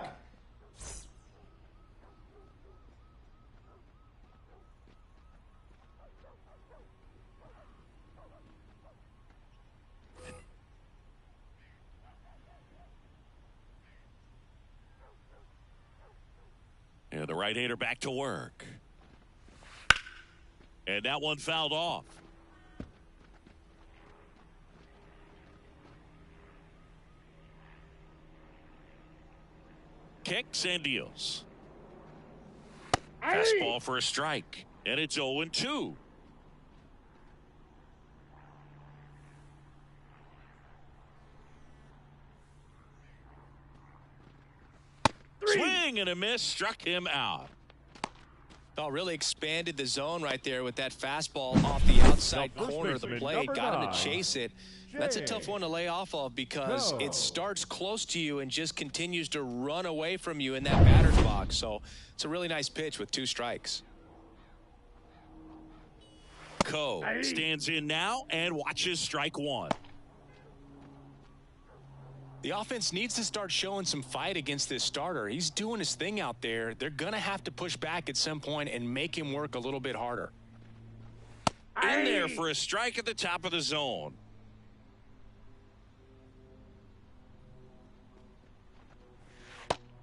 Speaker 2: And the right-hander back to work. And that one fouled off. Kicks and deals. Fastball for a strike. And it's 0-2. Swing and a miss, struck him out.
Speaker 3: Oh, really expanded the zone right there with that fastball off the outside
Speaker 4: Now, first
Speaker 3: corner of the
Speaker 4: baseman,
Speaker 3: plate.
Speaker 4: number
Speaker 3: Got him
Speaker 4: 9,
Speaker 3: to chase it. That's a tough one to lay off of because it starts close to you and just continues to run away from you in that batter's box. So it's a really nice pitch with 2 strikes.
Speaker 2: Ko stands in now and watches strike 1.
Speaker 3: The offense needs to start showing some fight against this starter. He's doing his thing out there. They're going to have to push back at some point and make him work a little bit harder.
Speaker 2: In there for a strike at the top of the zone.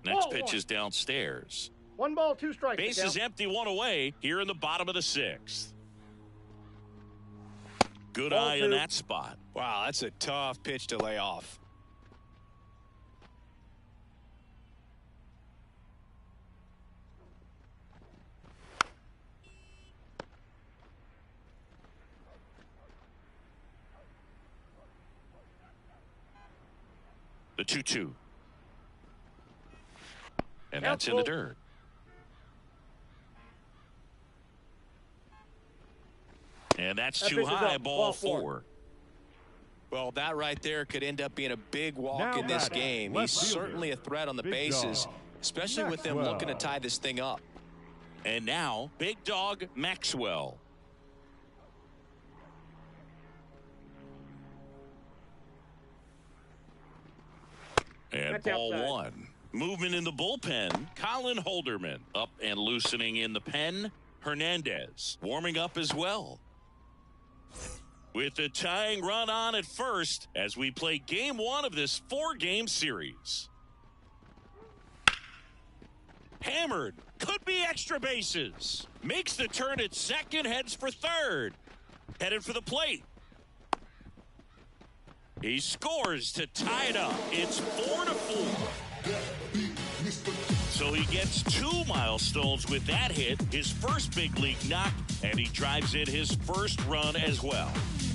Speaker 2: Next pitch is downstairs.
Speaker 5: 1 ball, 2 strikes.
Speaker 2: Base is empty, 1 away here in the bottom of the 6th. Good
Speaker 5: Ball
Speaker 2: eye
Speaker 5: 2.
Speaker 2: in that spot.
Speaker 3: Wow, that's a tough pitch to lay off.
Speaker 2: The 2-2. And that's in the dirt. And that's
Speaker 5: That
Speaker 2: too
Speaker 5: pitch is
Speaker 2: high,
Speaker 5: up.
Speaker 2: ball
Speaker 5: Ball
Speaker 2: 4.
Speaker 5: 4.
Speaker 3: Well, that right there could end up being a big walk
Speaker 4: Now
Speaker 3: in this
Speaker 4: batting,
Speaker 3: game.
Speaker 4: left
Speaker 3: He's
Speaker 4: fielder,
Speaker 3: certainly a threat on the
Speaker 4: Big
Speaker 3: bases,
Speaker 4: Dog,
Speaker 3: especially with them
Speaker 4: Maxwell.
Speaker 3: looking to tie this thing up.
Speaker 2: And now, big dog Maxwell. And
Speaker 5: That's
Speaker 2: ball
Speaker 5: outside.
Speaker 2: 1. Movement in the bullpen. Colin Holderman up and loosening in the pen. Hernandez warming up as well. With the tying run on at first as we play game 1 of this 4-game series. Hammered. Could be extra bases. Makes the turn at second. Heads for third. Headed for the plate. He scores to tie it up. It's 4-4. So he gets 2 milestones with that hit, his first big league knock, and he drives in his first run as well.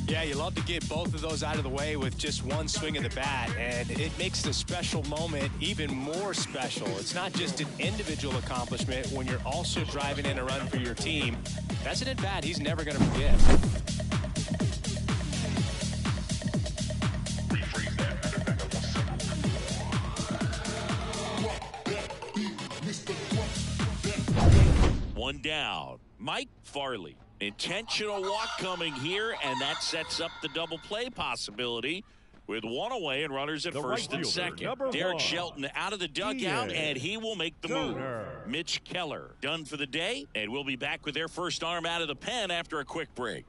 Speaker 3: Yeah, you love to get both of those out of the way with just one swing of the bat, and it makes the special moment even more special. It's not just an individual accomplishment when you're also driving in a run for your team. That's an at-bat he's never going to forget.
Speaker 2: One down. Mike Farley. Intentional walk coming here, and that sets up the double play possibility with 1 away and runners at
Speaker 4: The
Speaker 2: first
Speaker 4: right
Speaker 2: and
Speaker 4: fielder,
Speaker 2: second.
Speaker 4: number
Speaker 2: Derek
Speaker 4: 1.
Speaker 2: Shelton out of the dugout, and he will make the move.
Speaker 4: Turner.
Speaker 2: Mitch Keller done for the day, and we'll be back with their first arm out of the pen after a quick break.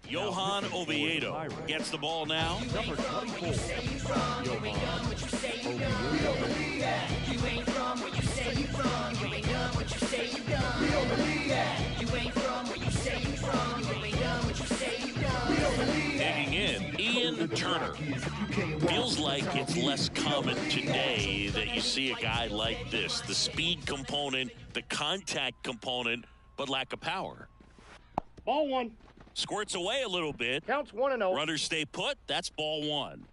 Speaker 2: Johan Oviedo gets the ball now.
Speaker 4: Number 24, Johan
Speaker 2: Digging in, Ian Turner. Feels like it's less common today that you see a guy like this. The speed component, the contact component, but lack of power.
Speaker 5: Ball 1.
Speaker 2: Squirts away a little bit.
Speaker 5: Counts 1-0.
Speaker 2: Runners stay put. That's ball 1.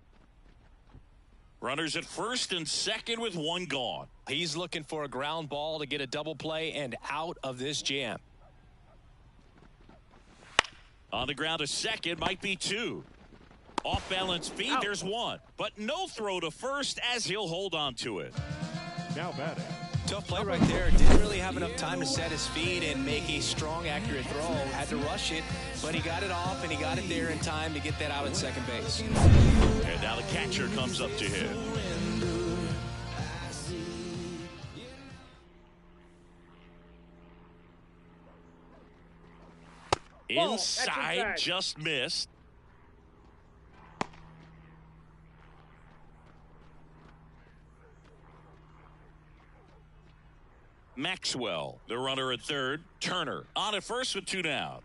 Speaker 2: Runners at first and second with 1 gone.
Speaker 3: He's looking for a ground ball to get a double play and out of this jam.
Speaker 2: On the ground to second, might be 2. Off balance feed,
Speaker 5: Out.
Speaker 2: there's 1. But no throw to first as he'll hold on to it.
Speaker 4: now batting.
Speaker 3: Tough play right there. Didn't really have enough time to set his feet and make a strong, accurate throw. Had to rush it, but he got it off and he got it there in time to get that out at second base.
Speaker 2: And now the catcher comes up to him.
Speaker 5: Ball. That's
Speaker 2: Inside,
Speaker 5: inside.
Speaker 2: just missed. Maxwell, the runner at third. Turner on at first with 2 down.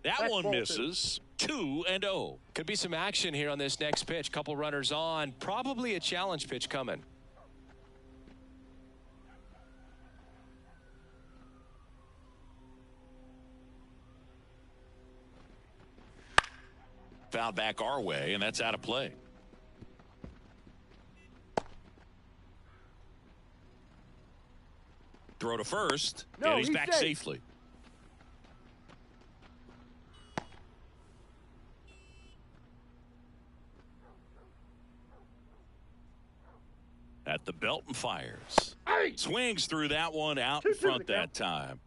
Speaker 2: That
Speaker 5: That's
Speaker 2: one
Speaker 5: ball 2.
Speaker 2: misses. 2-0.
Speaker 3: Could be some action here on this next pitch. Couple runners on. Probably a challenge pitch coming.
Speaker 2: Fouled back our way, and that's out of play. Throw to first,
Speaker 5: No,
Speaker 2: and he's
Speaker 5: he's
Speaker 2: back
Speaker 5: safe.
Speaker 2: safely. At the belt and fires.
Speaker 5: Hey!
Speaker 2: Swings through that one out
Speaker 5: 2-2
Speaker 2: in front
Speaker 5: the
Speaker 2: that
Speaker 5: count.
Speaker 2: time.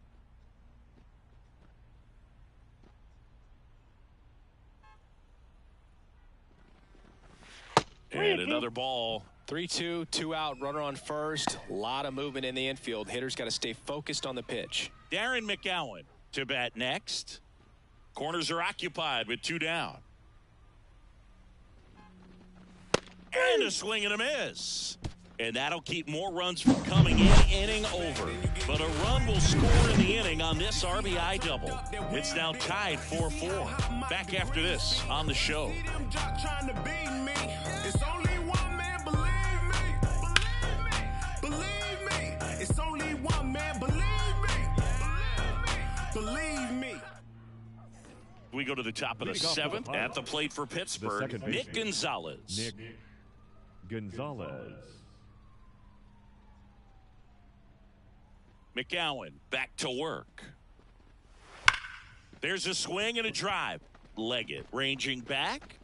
Speaker 2: And another ball.
Speaker 3: 3-2, 2 out, runner on first. A lot of movement in the infield. Hitters got to stay focused on the pitch.
Speaker 2: Darren McGowan to bat next. Corners are occupied with 2 down. And a swing and a miss. And that'll keep more runs from coming in, inning over. But a run will score in the inning on this RBI double. It's now tied 4-4. Back after this on the show.
Speaker 6: It's only one man, believe me. Believe me. It's only one man, believe me. Believe me.
Speaker 2: We go to the top of the
Speaker 4: Leading off
Speaker 2: 7th
Speaker 4: the pile.
Speaker 2: at the plate for Pittsburgh.
Speaker 4: second
Speaker 2: Nick
Speaker 4: baseman,
Speaker 2: Gonzalez.
Speaker 4: Nick Gonzalez.
Speaker 2: McGowan back to work. There's a swing and a drive. Leggett ranging back.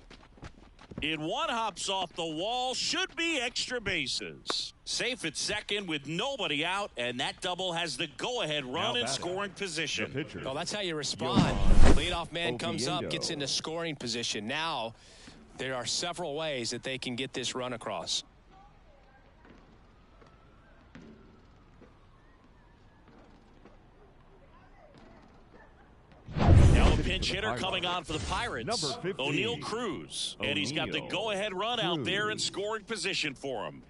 Speaker 2: In one, hops off the wall. Should be extra bases. Safe at second with nobody out, and that double has the go-ahead run in
Speaker 4: batting,
Speaker 2: scoring
Speaker 4: The
Speaker 2: position.
Speaker 4: pitcher.
Speaker 3: Well, that's how you respond. Leadoff man comes up, gets into scoring position. Now, there are several ways that they can get this run across.
Speaker 2: Now a pinch hitter coming on for the Pirates.
Speaker 4: Number 15.
Speaker 2: O'Neal Cruz. And he's got the
Speaker 4: O'Neal
Speaker 2: go-ahead run out there in
Speaker 4: Cruz.
Speaker 2: scoring position for him.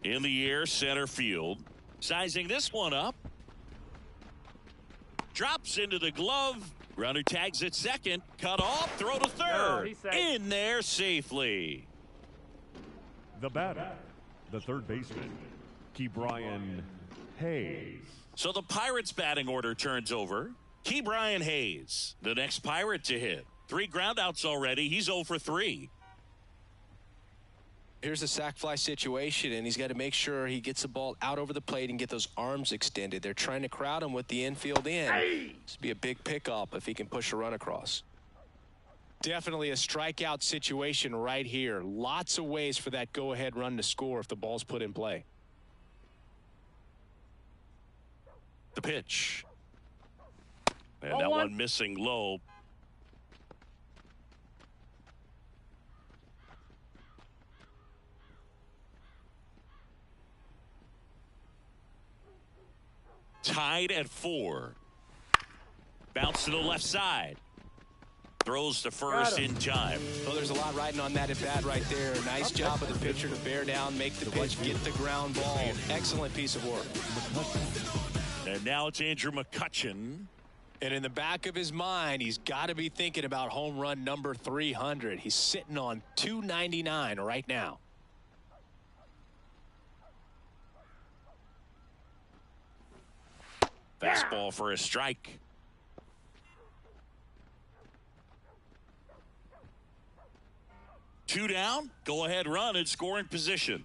Speaker 2: In the air, center field. Sizing this one up. Drops into the glove. Runner tags at second. Cut off. Throw to third.
Speaker 5: he's safe.
Speaker 2: In there safely.
Speaker 4: The batter. The third baseman, Brian Hayes.
Speaker 2: So the Pirates batting order turns over. Brian Hayes, the next Pirate to hit. 3 groundouts already. He's 0 for 3.
Speaker 3: Here's a sac fly situation, and he's got to make sure he gets the ball out over the plate and get those arms extended. They're trying to crowd him with the infield in. This would be a big pickup if he can push a run across. Definitely a strikeout situation right here. Lots of ways for that go-ahead run to score if the ball's put in play.
Speaker 2: The pitch. And
Speaker 5: Ball
Speaker 2: that
Speaker 5: one.
Speaker 2: one missing low. Tied at 4. Bounce to the left side. Throws to first in time.
Speaker 3: Well, there's a lot riding on that at bat right there. Nice job of the pitcher to bear down, make the pitch, get the ground ball. Excellent piece of work.
Speaker 2: And now it's Andrew McCutchen.
Speaker 3: And in the back of his mind, he's got to be thinking about home run number 300. He's sitting on 299 right now.
Speaker 2: Fastball for a strike. Two down. Go ahead run in scoring position.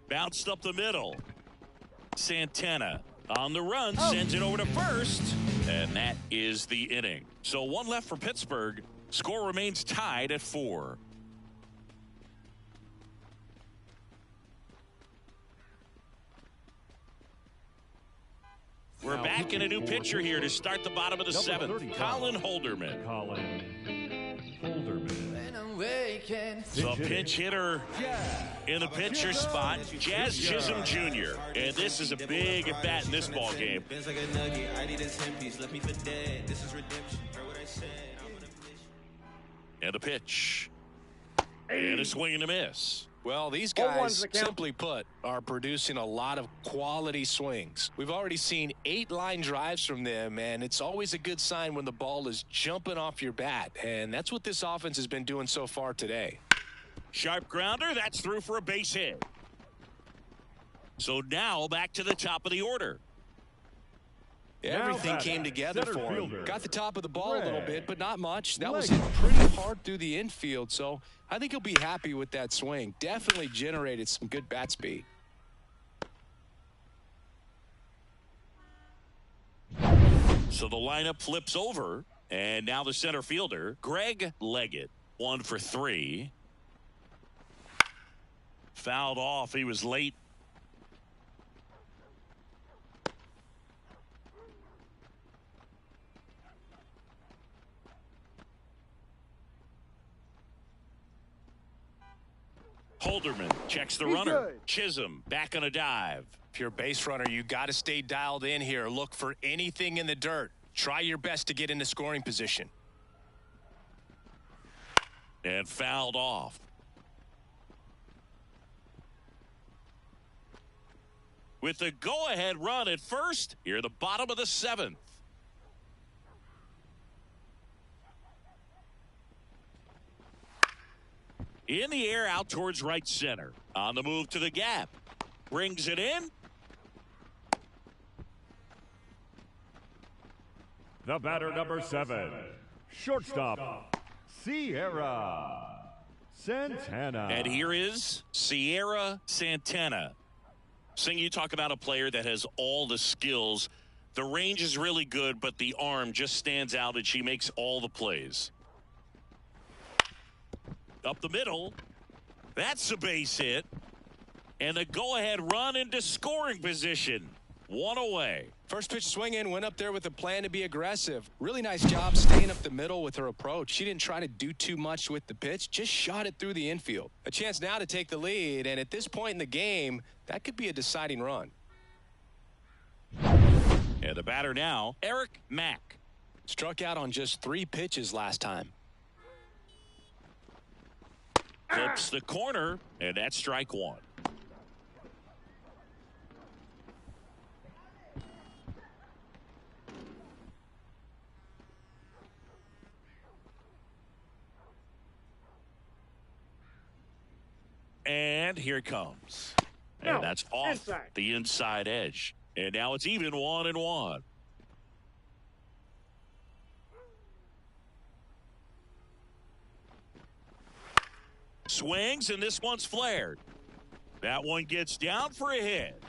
Speaker 2: Bounced up the middle. Santana on the run, sends it over to first, and that is the inning. So 1 left for Pittsburgh. Score remains tied at 4. We're back in a new pitcher here to start the bottom of the 7th. Colin Holderman.
Speaker 4: Colin Holderman.
Speaker 2: The pinch hitter in the pitcher spot, Jazz Chisholm Jr. And this is a big at bat in this ball game. And a pitch. And a swing and a miss.
Speaker 3: Well, these
Speaker 5: Ball one's
Speaker 3: guys,
Speaker 5: the count.
Speaker 3: simply put, are producing a lot of quality swings. We've already seen 8 line drives from them, and it's always a good sign when the ball is jumping off your bat. And that's what this offense has been doing so far today.
Speaker 2: Sharp grounder. That's through for a base hit. So now back to the top of the order.
Speaker 3: Everything came together for him.
Speaker 4: fielder.
Speaker 3: Got the top of the ball a little bit, but not much. That was
Speaker 4: Leg.
Speaker 3: hit pretty hard through the infield, so I think he'll be happy with that swing. Definitely generated some good bat speed.
Speaker 2: So the lineup flips over, and now the center fielder, Greg Leggett, 1 for 3. Fouled off. He was late. Holderman checks the runner.
Speaker 5: good.
Speaker 2: Chisholm back on a dive.
Speaker 3: If you're a base runner, you got to stay dialed in here. Look for anything in the dirt. Try your best to get into scoring position.
Speaker 2: And fouled off. With the go-ahead run at first, here at the bottom of the 7th. In the air out towards right center. On the move to the gap. Brings it in.
Speaker 4: The batter, number 7, shortstop, Sierra Santana.
Speaker 2: And here is Sierra Santana. Sing, you talk about a player that has all the skills. The range is really good, but the arm just stands out, and she makes all the plays. Up the middle. That's a base hit. And a go-ahead run into scoring position. 1 away.
Speaker 3: First pitch swing in, went up there with a plan to be aggressive. Really nice job staying up the middle with her approach. She didn't try to do too much with the pitch, just shot it through the infield. A chance now to take the lead, and at this point in the game, that could be a deciding run.
Speaker 2: And the batter now, Eric Mack.
Speaker 3: Struck out on just 3 pitches last time.
Speaker 2: Clips the corner, and that's strike 1. And here it comes. And
Speaker 5: No,
Speaker 2: that's off
Speaker 5: inside.
Speaker 2: the inside edge. And now it's even 1-1. Swings, and this one's flared. That one gets down for a hit.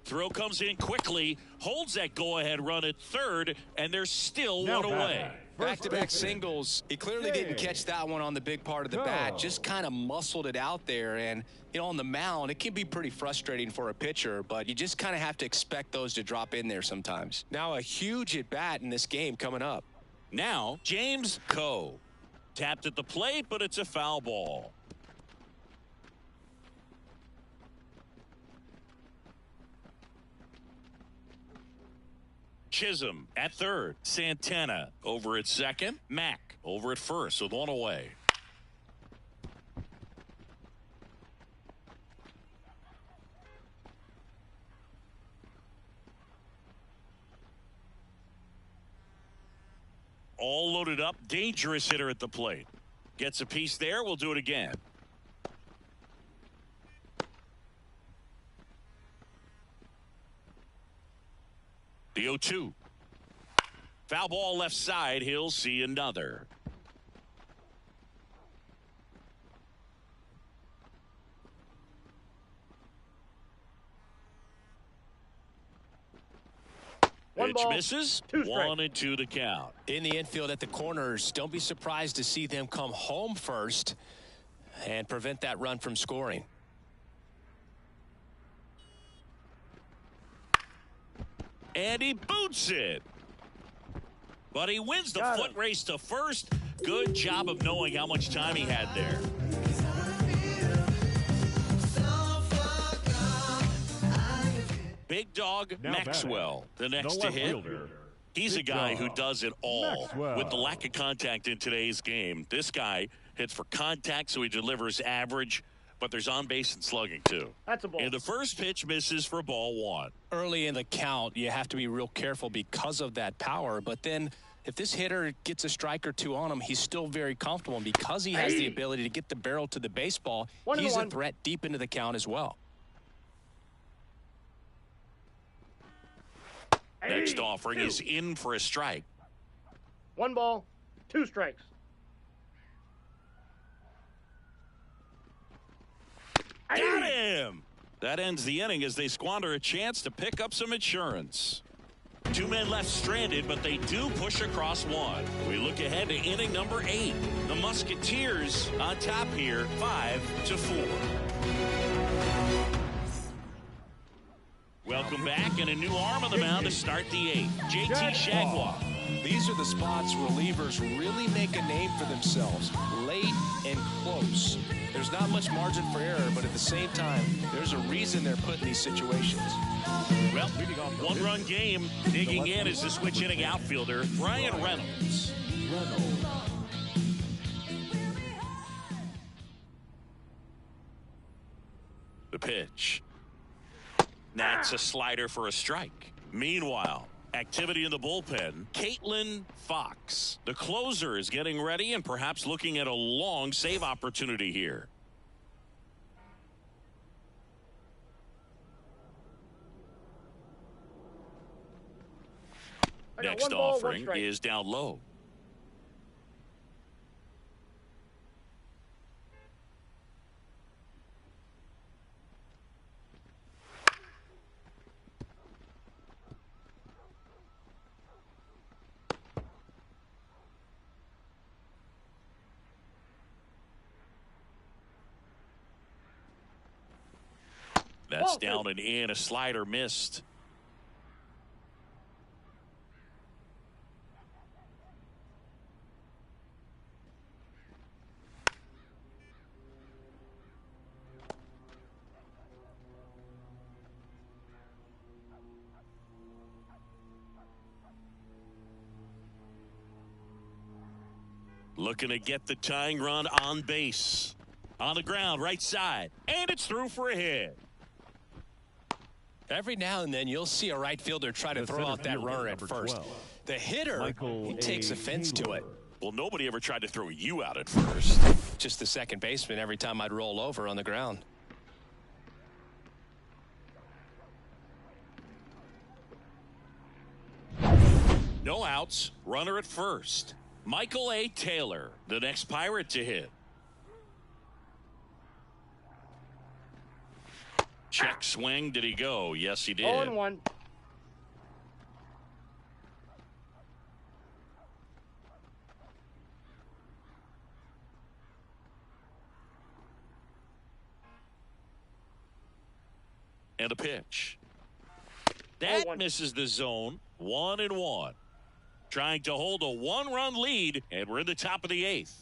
Speaker 2: Throw comes in quickly, holds that go-ahead run at third, and there's still
Speaker 4: Now
Speaker 2: one away.
Speaker 3: Back-to-back singles. He clearly didn't catch that one on the big part of the bat. Just kind of muscled it out there. And, you know, on the mound, it can be pretty frustrating for a pitcher, but you just kind of have to expect those to drop in there sometimes. Now a huge at-bat in this game coming up.
Speaker 2: Now, James Coe. Tapped at the plate, but it's a foul ball. Chisholm at third. Santana over at second. Mack over at first with 1 away. All loaded up. Dangerous hitter at the plate. Gets a piece there. We'll do it again. The 0-2. Foul ball left side. He'll see another.
Speaker 5: One
Speaker 2: Pitch
Speaker 5: ball,
Speaker 2: misses.
Speaker 5: 2 strikes.
Speaker 2: 1-2 to count.
Speaker 3: In the infield at the corners, don't be surprised to see them come home first and prevent that run from scoring.
Speaker 2: And he boots it. But he wins the
Speaker 5: Got
Speaker 2: foot
Speaker 5: him.
Speaker 2: race to first. Good job of knowing how much time he had there. Big dog
Speaker 4: Now
Speaker 2: Maxwell, the
Speaker 4: batting,
Speaker 2: next
Speaker 4: the
Speaker 2: to
Speaker 4: left
Speaker 2: hit.
Speaker 4: fielder,
Speaker 2: He's a
Speaker 4: Big
Speaker 2: guy who
Speaker 4: dog
Speaker 2: does it all.
Speaker 4: Maxwell.
Speaker 2: With the lack of contact in today's game, this guy hits for contact, so he delivers average, but there's on base and slugging too.
Speaker 5: That's a ball.
Speaker 2: And the first pitch misses for ball 1.
Speaker 3: Early in the count, you have to be real careful because of that power, but then if this hitter gets a strike or two on him, he's still very comfortable. And because he has the ability to get the barrel to the baseball, he's a threat deep into the count as well.
Speaker 2: Next offering is in for a strike.
Speaker 5: 1 ball, 2 strikes.
Speaker 2: Got him! That ends the inning as they squander a chance to pick up some insurance. 2 men left stranded, but they do push across 1. We look ahead to inning number 8. The Musketeers on top here, 5-4. Welcome back, and a new arm on the mound to start the 8th. JT Shagwa.
Speaker 3: These are the spots relievers really make a name for themselves. Late and close. There's not much margin for error, but at the same time, there's a reason they're put in these situations.
Speaker 2: Well, 1-run game. Digging in is the switch hitting outfielder, Brian Reynolds. The pitch. That's a slider for a strike. Meanwhile, activity in the bullpen. Caitlin Fox, the closer, is getting ready and perhaps looking at a long save opportunity here. Next offering is down low. That's down and in. A slider missed. Looking to get the tying run on base. On the ground, right side. And it's through for a hit.
Speaker 3: Every now and then you'll see a right fielder try to throw out that runner at first. The hitter, he takes offense to it.
Speaker 2: Well, nobody ever tried to throw you out at first.
Speaker 3: Just the second baseman every time I'd roll over on the ground.
Speaker 2: No outs. Runner at first. Michael A. Taylor, the next Pirate to hit. Check swing. Did he go? Yes, he did.
Speaker 5: 0-1.
Speaker 2: And a pitch. That misses the zone. 1-1. Trying to hold a 1-run lead, and we're in the top of the 8th.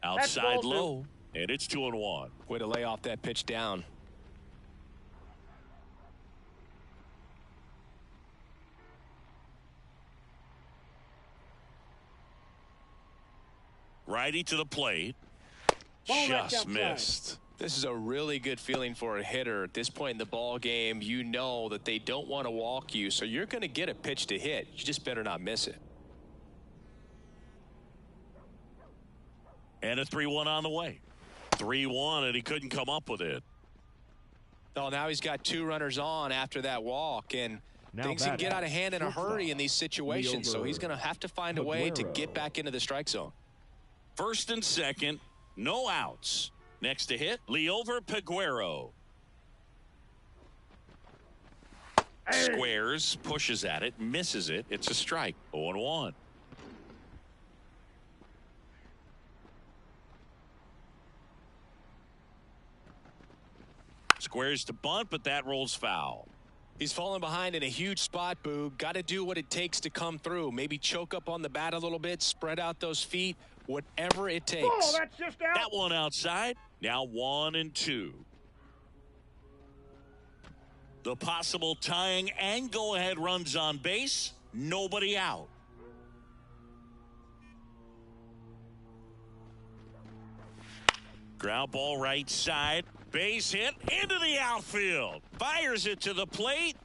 Speaker 2: Outside low, and it's 2-1.
Speaker 3: Way to lay off that pitch down.
Speaker 2: Righty to the plate. Just missed.
Speaker 3: This is a really good feeling for a hitter. At this point in the ball game, you know that they don't want to walk you, so you're going to get a pitch to hit. You just better not miss it.
Speaker 2: And a 3-1 on the way. 3-1, and he couldn't come up with it.
Speaker 3: Oh, now he's got 2 runners on after that walk, and things can get out of hand in a hurry in these situations, so he's going to have to find a way to get back into the strike zone.
Speaker 2: First and second, no outs. Next to hit, Leover Peguero. Squares, pushes at it, misses it. It's a strike. 0-1. Squares to bunt, but that rolls foul.
Speaker 3: He's falling behind in a huge spot, Boog. Got to do what it takes to come through. Maybe choke up on the bat a little bit, spread out those feet, whatever it takes.
Speaker 5: Oh, that's just out.
Speaker 2: That one outside. Now 1-2. The possible tying and go-ahead runs on base. Nobody out. Ground ball right side. Base hit into the outfield. Fires it to the plate.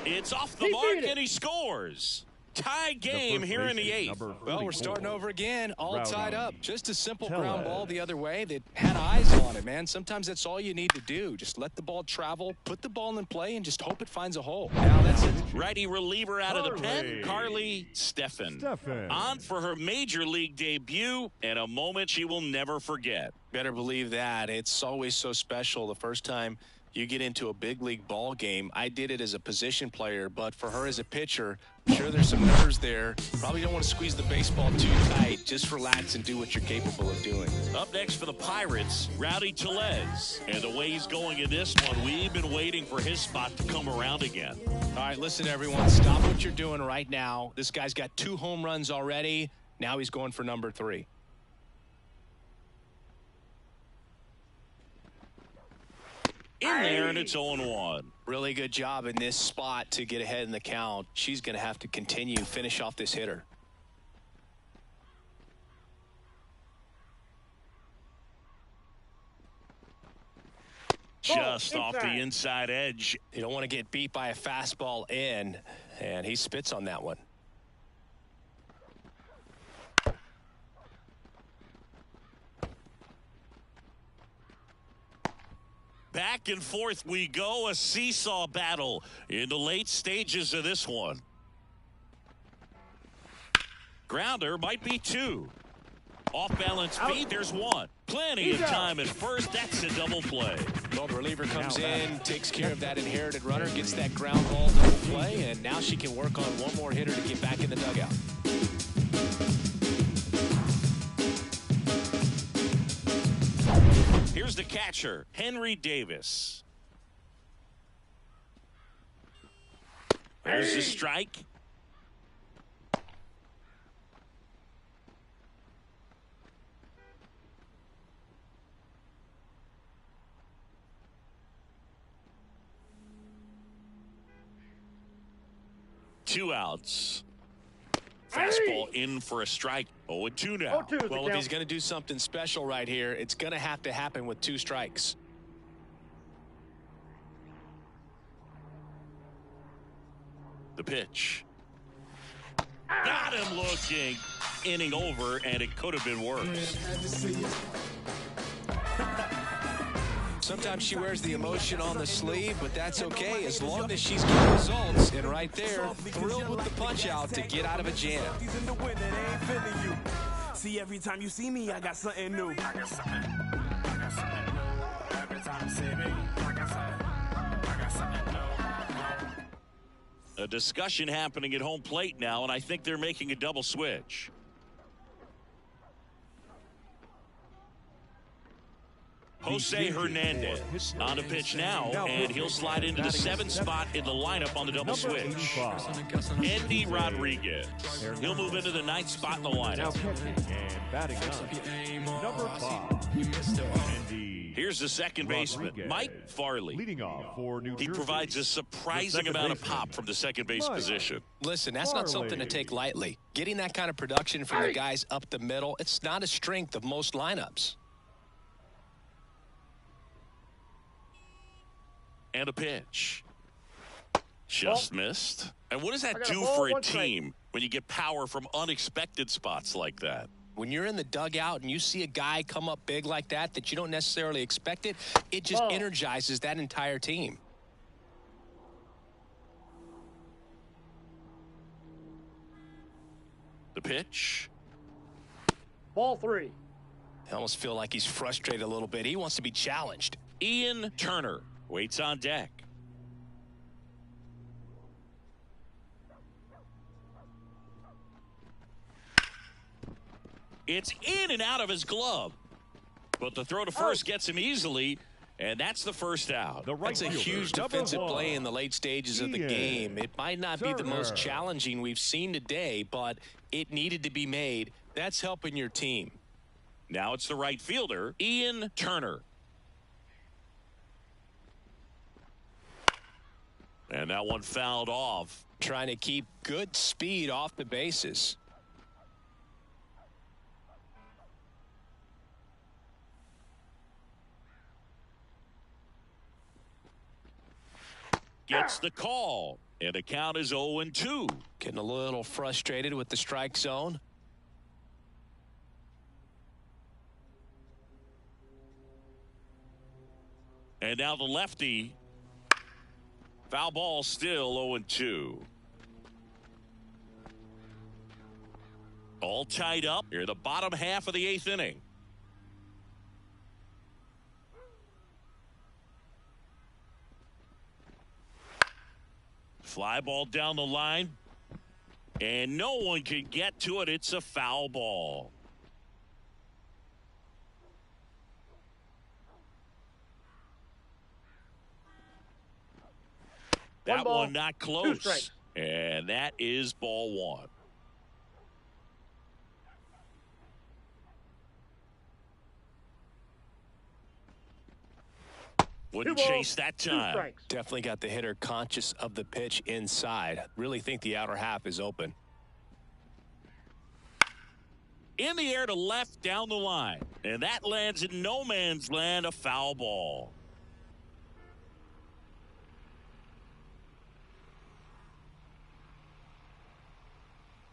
Speaker 2: It's off the
Speaker 5: He
Speaker 2: mark,
Speaker 5: beat it.
Speaker 2: and he scores. Tie game
Speaker 4: first
Speaker 2: here in the
Speaker 4: baseman,
Speaker 2: 8th.
Speaker 4: number
Speaker 3: Well, we're
Speaker 4: 34,
Speaker 3: starting over again, all
Speaker 4: Rowdy
Speaker 3: tied up. Just a simple
Speaker 4: Tellez.
Speaker 3: ground ball the other way that had eyes on it, man. Sometimes that's all you need to do. Just let the ball travel, put the ball in play, and just hope it finds a hole. Now that's it.
Speaker 2: Righty reliever out of the pen,
Speaker 4: Carly.
Speaker 2: Carly Steffen.
Speaker 4: Steffen.
Speaker 2: On for her major league debut, and a moment she will never forget.
Speaker 3: Better believe that. It's always so special the first time you get into a big league ball game. I did it as a position player, but for her as a pitcher, I'm sure there's some nerves there. Probably don't want to squeeze the baseball too tight. Just relax and do what you're capable of doing.
Speaker 2: Up next for the Pirates, Rowdy Tellez. And the way he's going in this one, we've been waiting for his spot to come around again.
Speaker 3: All right, listen, everyone. Stop what you're doing right now. This guy's got 2 home runs already. Now he's going for number 3.
Speaker 2: In there, and it's 0-1.
Speaker 3: Really good job in this spot to get ahead in the count. She's going to have to continue, finish off this hitter.
Speaker 2: Just off the inside edge.
Speaker 3: You don't want to get beat by a fastball in, and he spits on that one.
Speaker 2: Back and forth we go, a seesaw battle in the late stages of this one. Grounder might be 2. Off balance feed, there's 1. Plenty of time at first. That's a double play.
Speaker 3: Well, the reliever comes in, takes care of that inherited runner, gets that ground ball double play, and now she can work on one more hitter to get back in the dugout.
Speaker 2: Here's the catcher, Henry Davis. There's the strike. Two outs. Fastball in for a strike. 0-2 now.
Speaker 5: 0-2 is the
Speaker 3: Well, if
Speaker 5: count.
Speaker 3: he's going to do something special right here, it's going to have to happen with 2 strikes.
Speaker 2: The pitch. Got him looking. Inning over, and it could have been worse.
Speaker 3: Sometimes she wears the emotion on the sleeve, but that's okay as long as she's getting results. And right there, thrilled with the punch out to get out of a jam.
Speaker 6: See, every time you see me, I got something new. I got something new. I got something new. Every time you see me, I got something new.
Speaker 2: A discussion happening at home plate now, and I think they're making a double switch. Jose Hernandez on the pitch now, and he'll slide into the 7th spot in the lineup on the double switch. Andy Rodriguez. He'll move into the 9th spot in the
Speaker 4: Now
Speaker 2: lineup.
Speaker 4: catching and batting up, number 5, Andy.
Speaker 2: Here's the second baseman,
Speaker 4: Rodriguez.
Speaker 2: Mike Farley.
Speaker 4: Leading off for New
Speaker 2: He
Speaker 4: Jersey,
Speaker 2: provides a surprising
Speaker 4: the second
Speaker 2: amount of
Speaker 4: baseman,
Speaker 2: pop from the second base
Speaker 4: Mike.
Speaker 2: position.
Speaker 3: Listen, that's not something to take lightly. Getting that kind of production from the guys up the middle, it's not a strength of most lineups.
Speaker 2: And a pitch. Just missed. And what does that
Speaker 5: I got a
Speaker 2: do
Speaker 5: ball,
Speaker 2: for a
Speaker 5: 1 strike.
Speaker 2: team when you get power from unexpected spots like that?
Speaker 3: When you're in the dugout and you see a guy come up big like that you don't necessarily expect it, it just
Speaker 5: Ball.
Speaker 3: energizes that entire team.
Speaker 2: The pitch.
Speaker 5: Ball 3.
Speaker 3: I almost feel like he's frustrated a little bit. He wants to be challenged.
Speaker 2: Ian Turner waits on deck. It's in and out of his glove. But the throw to first gets him easily, and that's the first out.
Speaker 4: The right
Speaker 3: That's a
Speaker 4: fielder,
Speaker 3: huge
Speaker 4: number
Speaker 3: defensive
Speaker 4: 1,
Speaker 3: play in the late stages of the
Speaker 4: Ian
Speaker 3: game. It might not be the most
Speaker 4: Turner.
Speaker 3: challenging we've seen today, but it needed to be made. That's helping your team.
Speaker 2: Now it's the right fielder, Ian Turner. And that one fouled off.
Speaker 3: Trying to keep good speed off the bases.
Speaker 2: gets the call. And the count is 0-2.
Speaker 3: Getting a little frustrated with the strike zone.
Speaker 2: And now the lefty. Foul ball, still 0-2. All tied up here, the bottom half of the 8th inning. Fly ball down the line. And no one can get to it. It's a foul ball. That one not close. And that is ball 1. Wouldn't chase that time.
Speaker 3: Definitely got the hitter conscious of the pitch inside. Really think the outer half is open.
Speaker 2: In the air to left down the line. And that lands in no man's land, a foul ball.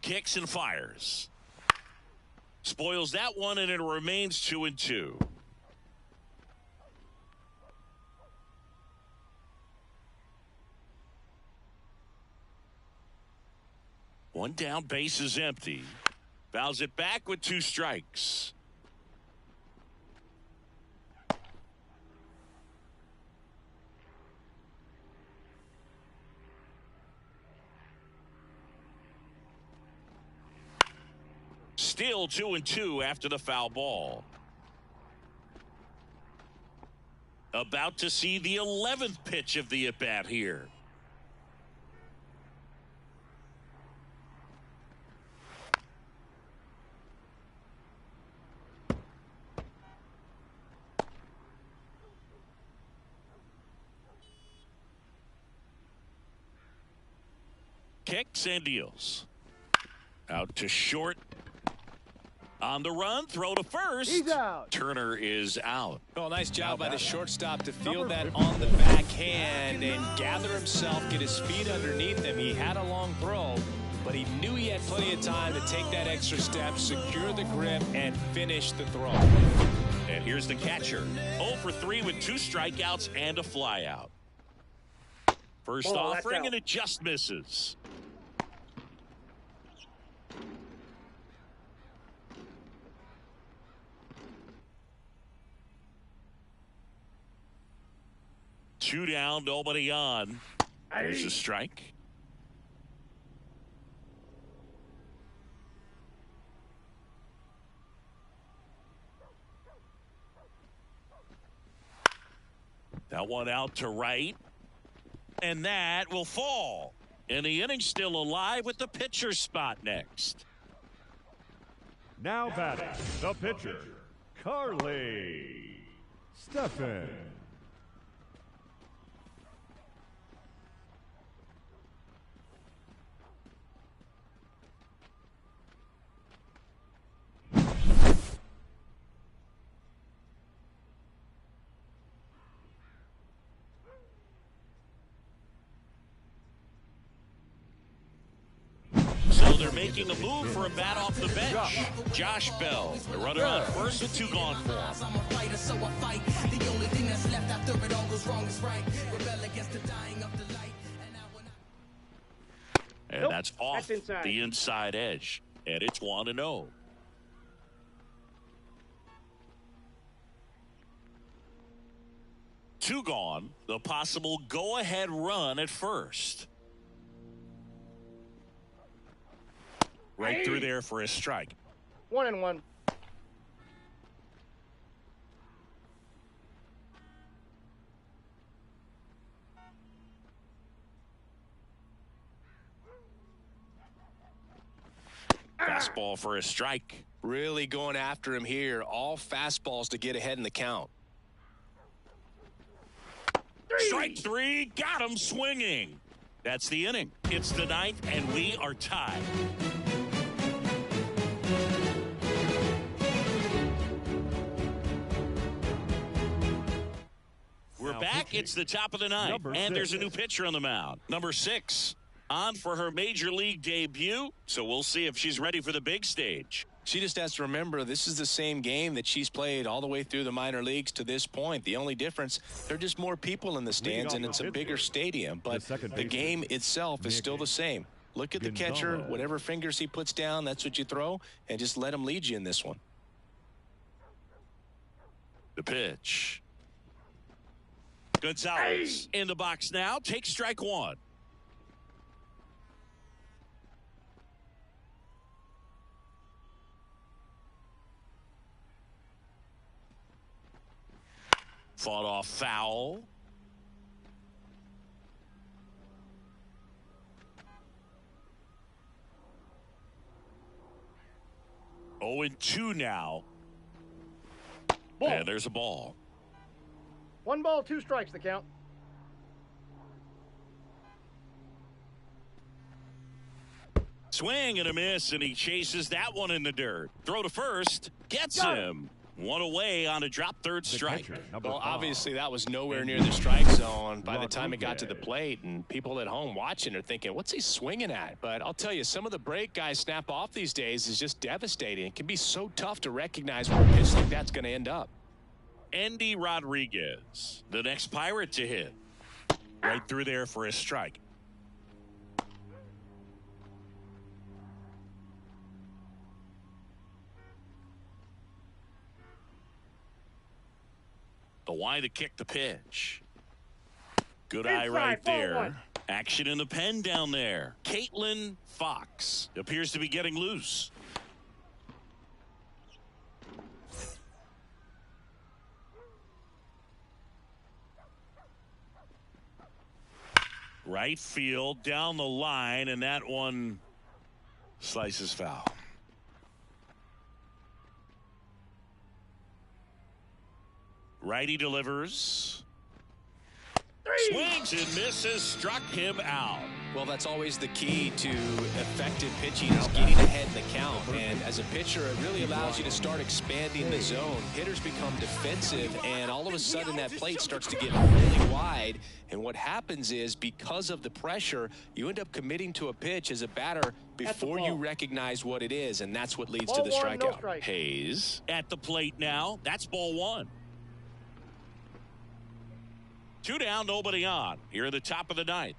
Speaker 2: Kicks and fires. Spoils that one, and it remains 2-2. One down, base is empty. Fouls it back with 2 strikes. Still 2-2 after the foul ball. About to see the 11th pitch of the at-bat here. Kicks and deals. Out to short. On the run, throw to first.
Speaker 5: He's out.
Speaker 2: Turner is out.
Speaker 3: Well, nice job by the shortstop to field that on the backhand and gather himself, get his feet underneath him. He had a long throw, but he knew he had plenty of time to take that extra step, secure the grip, and finish the throw.
Speaker 2: And here's the catcher. 0 for 3 with 2 strikeouts and a flyout. First offering, and it just misses. Two down, nobody on. There's a strike. That one out to right. And that will fall. And the inning's still alive with the pitcher's spot next.
Speaker 4: Now batting, the pitcher, Carly Stephan.
Speaker 2: They're making a move for a bat off the bench. Josh Bell, the runner on first with 2 gone for him. And that's off the inside edge. And it's 1-0. Two gone. The possible go-ahead run at first. Right through there for a strike.
Speaker 5: 1-1.
Speaker 2: Fastball for a strike.
Speaker 3: Really going after him here. All fastballs to get ahead in the count.
Speaker 2: Strike 3. Got him swinging. That's the inning. It's the 9th, and we are tied. We're back.
Speaker 4: pitching.
Speaker 2: It's the top of the ninth.
Speaker 4: Number
Speaker 2: And there's a
Speaker 4: 6.
Speaker 2: new pitcher on the mound. Number 6 on for her major league debut. So we'll see if she's ready for the big stage.
Speaker 3: She just has to remember this is the same game that she's played all the way through the minor leagues to this point. The only difference, there are just more people in the stands and it's a bigger stadium. But the game itself is still the same. Look at the catcher, whatever fingers he puts down, that's what you throw, and just let him lead you in this one.
Speaker 2: The pitch. Gonzalez in the box now. Take strike 1. Fought off foul. Oh, and 2 now.
Speaker 5: Ball.
Speaker 2: And there's a ball.
Speaker 5: 1 ball, 2 strikes the count.
Speaker 2: Swing and a miss, and he chases that one in the dirt. Throw to first. Gets
Speaker 5: Got
Speaker 2: him. 1 away on a drop third strike.
Speaker 3: Well, obviously that was nowhere near the strike zone by the time it got to the plate, and people at home watching are thinking, what's he swinging at? But I'll tell you, some of the break guys snap off these days is just devastating. It can be so tough to recognize where a pitch like that's going to end up.
Speaker 2: Andy Rodriguez, the next Pirate to hit. Right through there for a strike. The wide to kick the pitch. Good eye right there. Action in the pen down there. Caitlin Fox appears to be getting loose. Right field down the line, and that one slices foul. Righty delivers. Swings and misses, struck him out.
Speaker 3: Well, that's always the key to effective pitching is getting ahead in the count. And as a pitcher, it really allows you to start expanding the zone. Hitters become defensive, and all of a sudden that plate starts to get really wide. And what happens is, because of the pressure, you end up committing to a pitch as a batter before you recognize what it is, and that's what leads to the strikeout.
Speaker 2: Hayes at the plate now. That's ball 1. 2 down, nobody on. Here at the top of the ninth.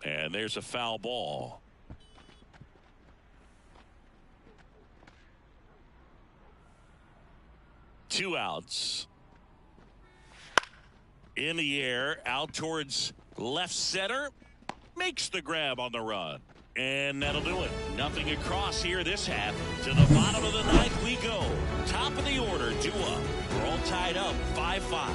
Speaker 2: And there's a foul ball. Two outs. In the air, out towards left center. Makes the grab on the run. And that'll do it. Nothing across here this half. To the bottom of the ninth we go. Top of the order, 2 up. We're all tied up, 5-5.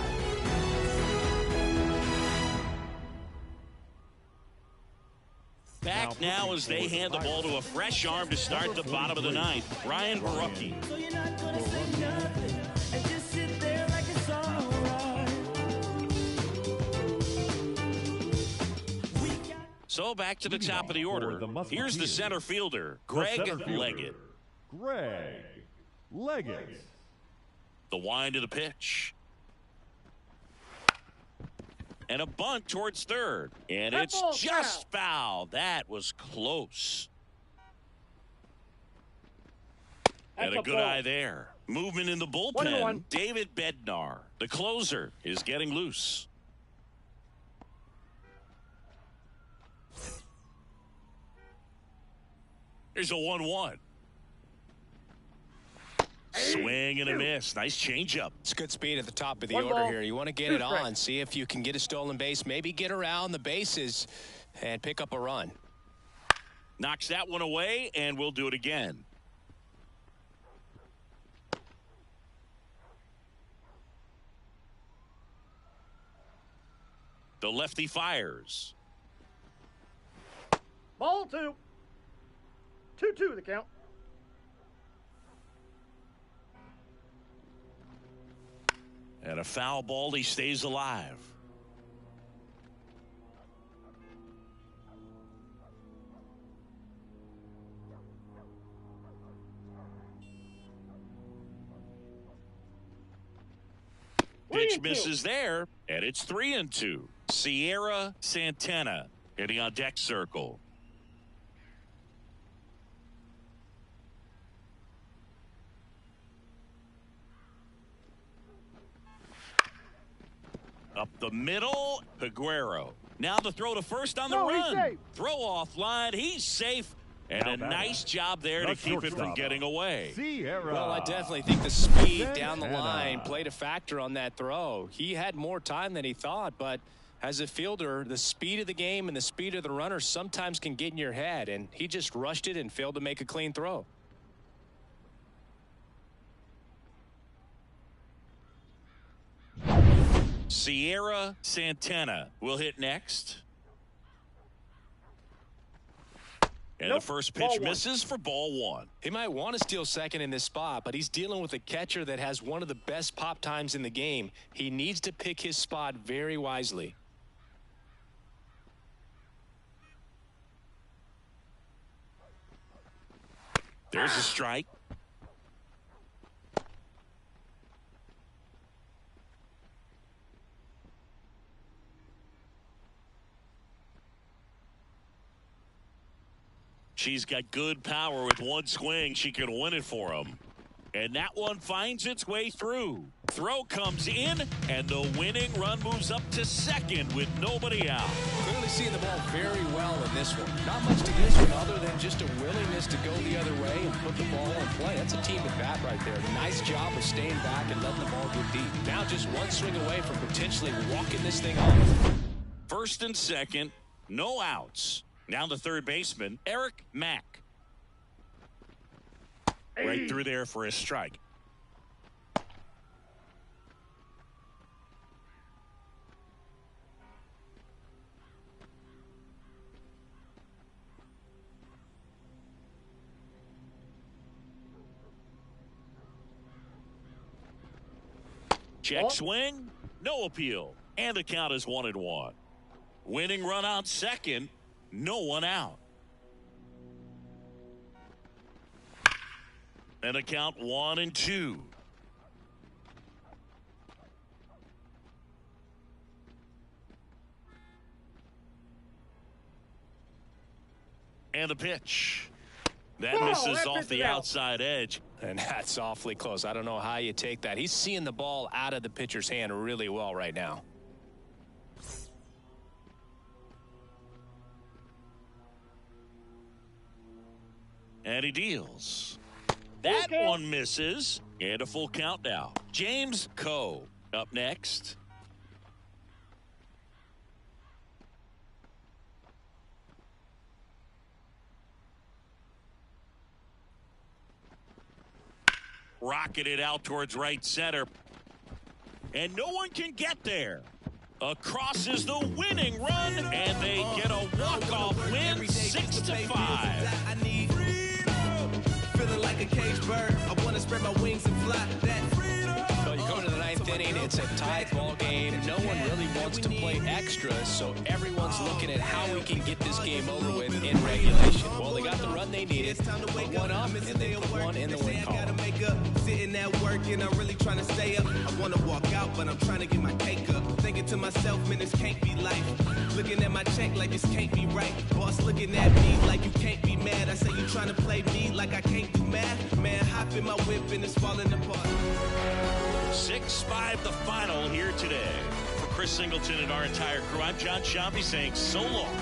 Speaker 2: Back now as they hand the ball to a fresh arm to start the bottom of the ninth. Ryan Barucki. So back to the top of the order. Here's the center fielder, Greg Leggett.
Speaker 4: Greg Leggett.
Speaker 2: The wind of the pitch. And a bunt towards third. And it's just foul. That was close. And a good eye there. Movement in the bullpen. David Bednar, the closer, is getting loose. There's a 1-1. Swing and a miss. Nice changeup.
Speaker 3: It's good speed at the top of the order here. You want to get it on, see if you can get a stolen base, maybe get around the bases and pick up a run.
Speaker 2: Knocks that one away, and we'll do it again. The lefty fires.
Speaker 5: Ball 2. 2-2 the count.
Speaker 2: And a foul ball, he stays alive. Pitch misses there, and it's 3-2. Sierra Santana hitting on deck circle. Up the middle, Peguero. Now the throw to first on the run. Throw off line, he's safe. And a nice job there to keep it from getting away.
Speaker 4: Sierra.
Speaker 3: Well, I definitely think the speed down the line played a factor on that throw. He had more time than he thought, but as a fielder, the speed of the game and the speed of the runner sometimes can get in your head, and he just rushed it and failed to make a clean throw.
Speaker 2: Sierra Santana will hit next. And the first pitch misses for ball one.
Speaker 3: He might want to steal second in this spot, but he's dealing with a catcher that has one of the best pop times in the game. He needs to pick his spot very wisely.
Speaker 2: There's a strike. She's got good power with one swing. She can win it for him. And that one finds its way through. Throw comes in, and the winning run moves up to second with nobody out.
Speaker 3: Clearly seeing the ball very well in this one. Not much to this one other than just a willingness to go the other way and put the ball in play. That's a team at bat right there. Nice job of staying back and letting the ball go deep. Now just one swing away from potentially walking this thing off.
Speaker 2: First and second, no outs. Now the third baseman, Eric Mack. Right through there for a strike. Check swing, no appeal. And the count is 1-1. Winning run on second, no one out. And a count 1-2. And a pitch. That misses off the outside edge.
Speaker 3: And that's awfully close. I don't know how you take that. He's seeing the ball out of the pitcher's hand really well right now.
Speaker 2: And he deals. That one misses. And a full count now. James Coe up next. Rocketed out towards right center. And no one can get there. Across is the winning run. And they get a walk-off win, 6-5.
Speaker 6: Feeling like a caged bird. I want to spread my wings and fly. That
Speaker 3: Well, you go to the ninth inning, it's a tied ball game. No one really wants to play extra, so everyone's looking at how we can get this game over with in regulation. Well, they got the run they needed, put one up, and they put one in the win column.
Speaker 6: Sitting at work and I'm really trying to stay up. I want to walk out, but I'm trying to get my cake up. Thinking to myself, man, this can't be life. Looking at my check like this can't be right. Boss looking at me like you can't be mad. I say you trying to play me like I can't do math. Man, hop in my whip and it's falling apart.
Speaker 2: 6-5 the final here today. For Chris Singleton and our entire crew, I'm John Shambi saying so long.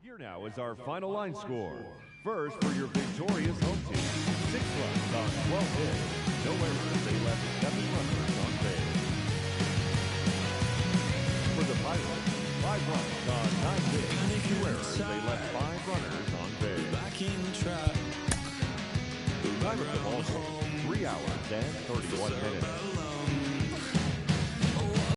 Speaker 4: Here now is our final line score. first for your victorious home team. 6 runs on 12 hits. No errors. They left 7 runners on base. For the Pirates, 5 runs on 9 hits. 2 errors. They left 5 runners on base. Time of the ball game, 3 hours and 31 minutes.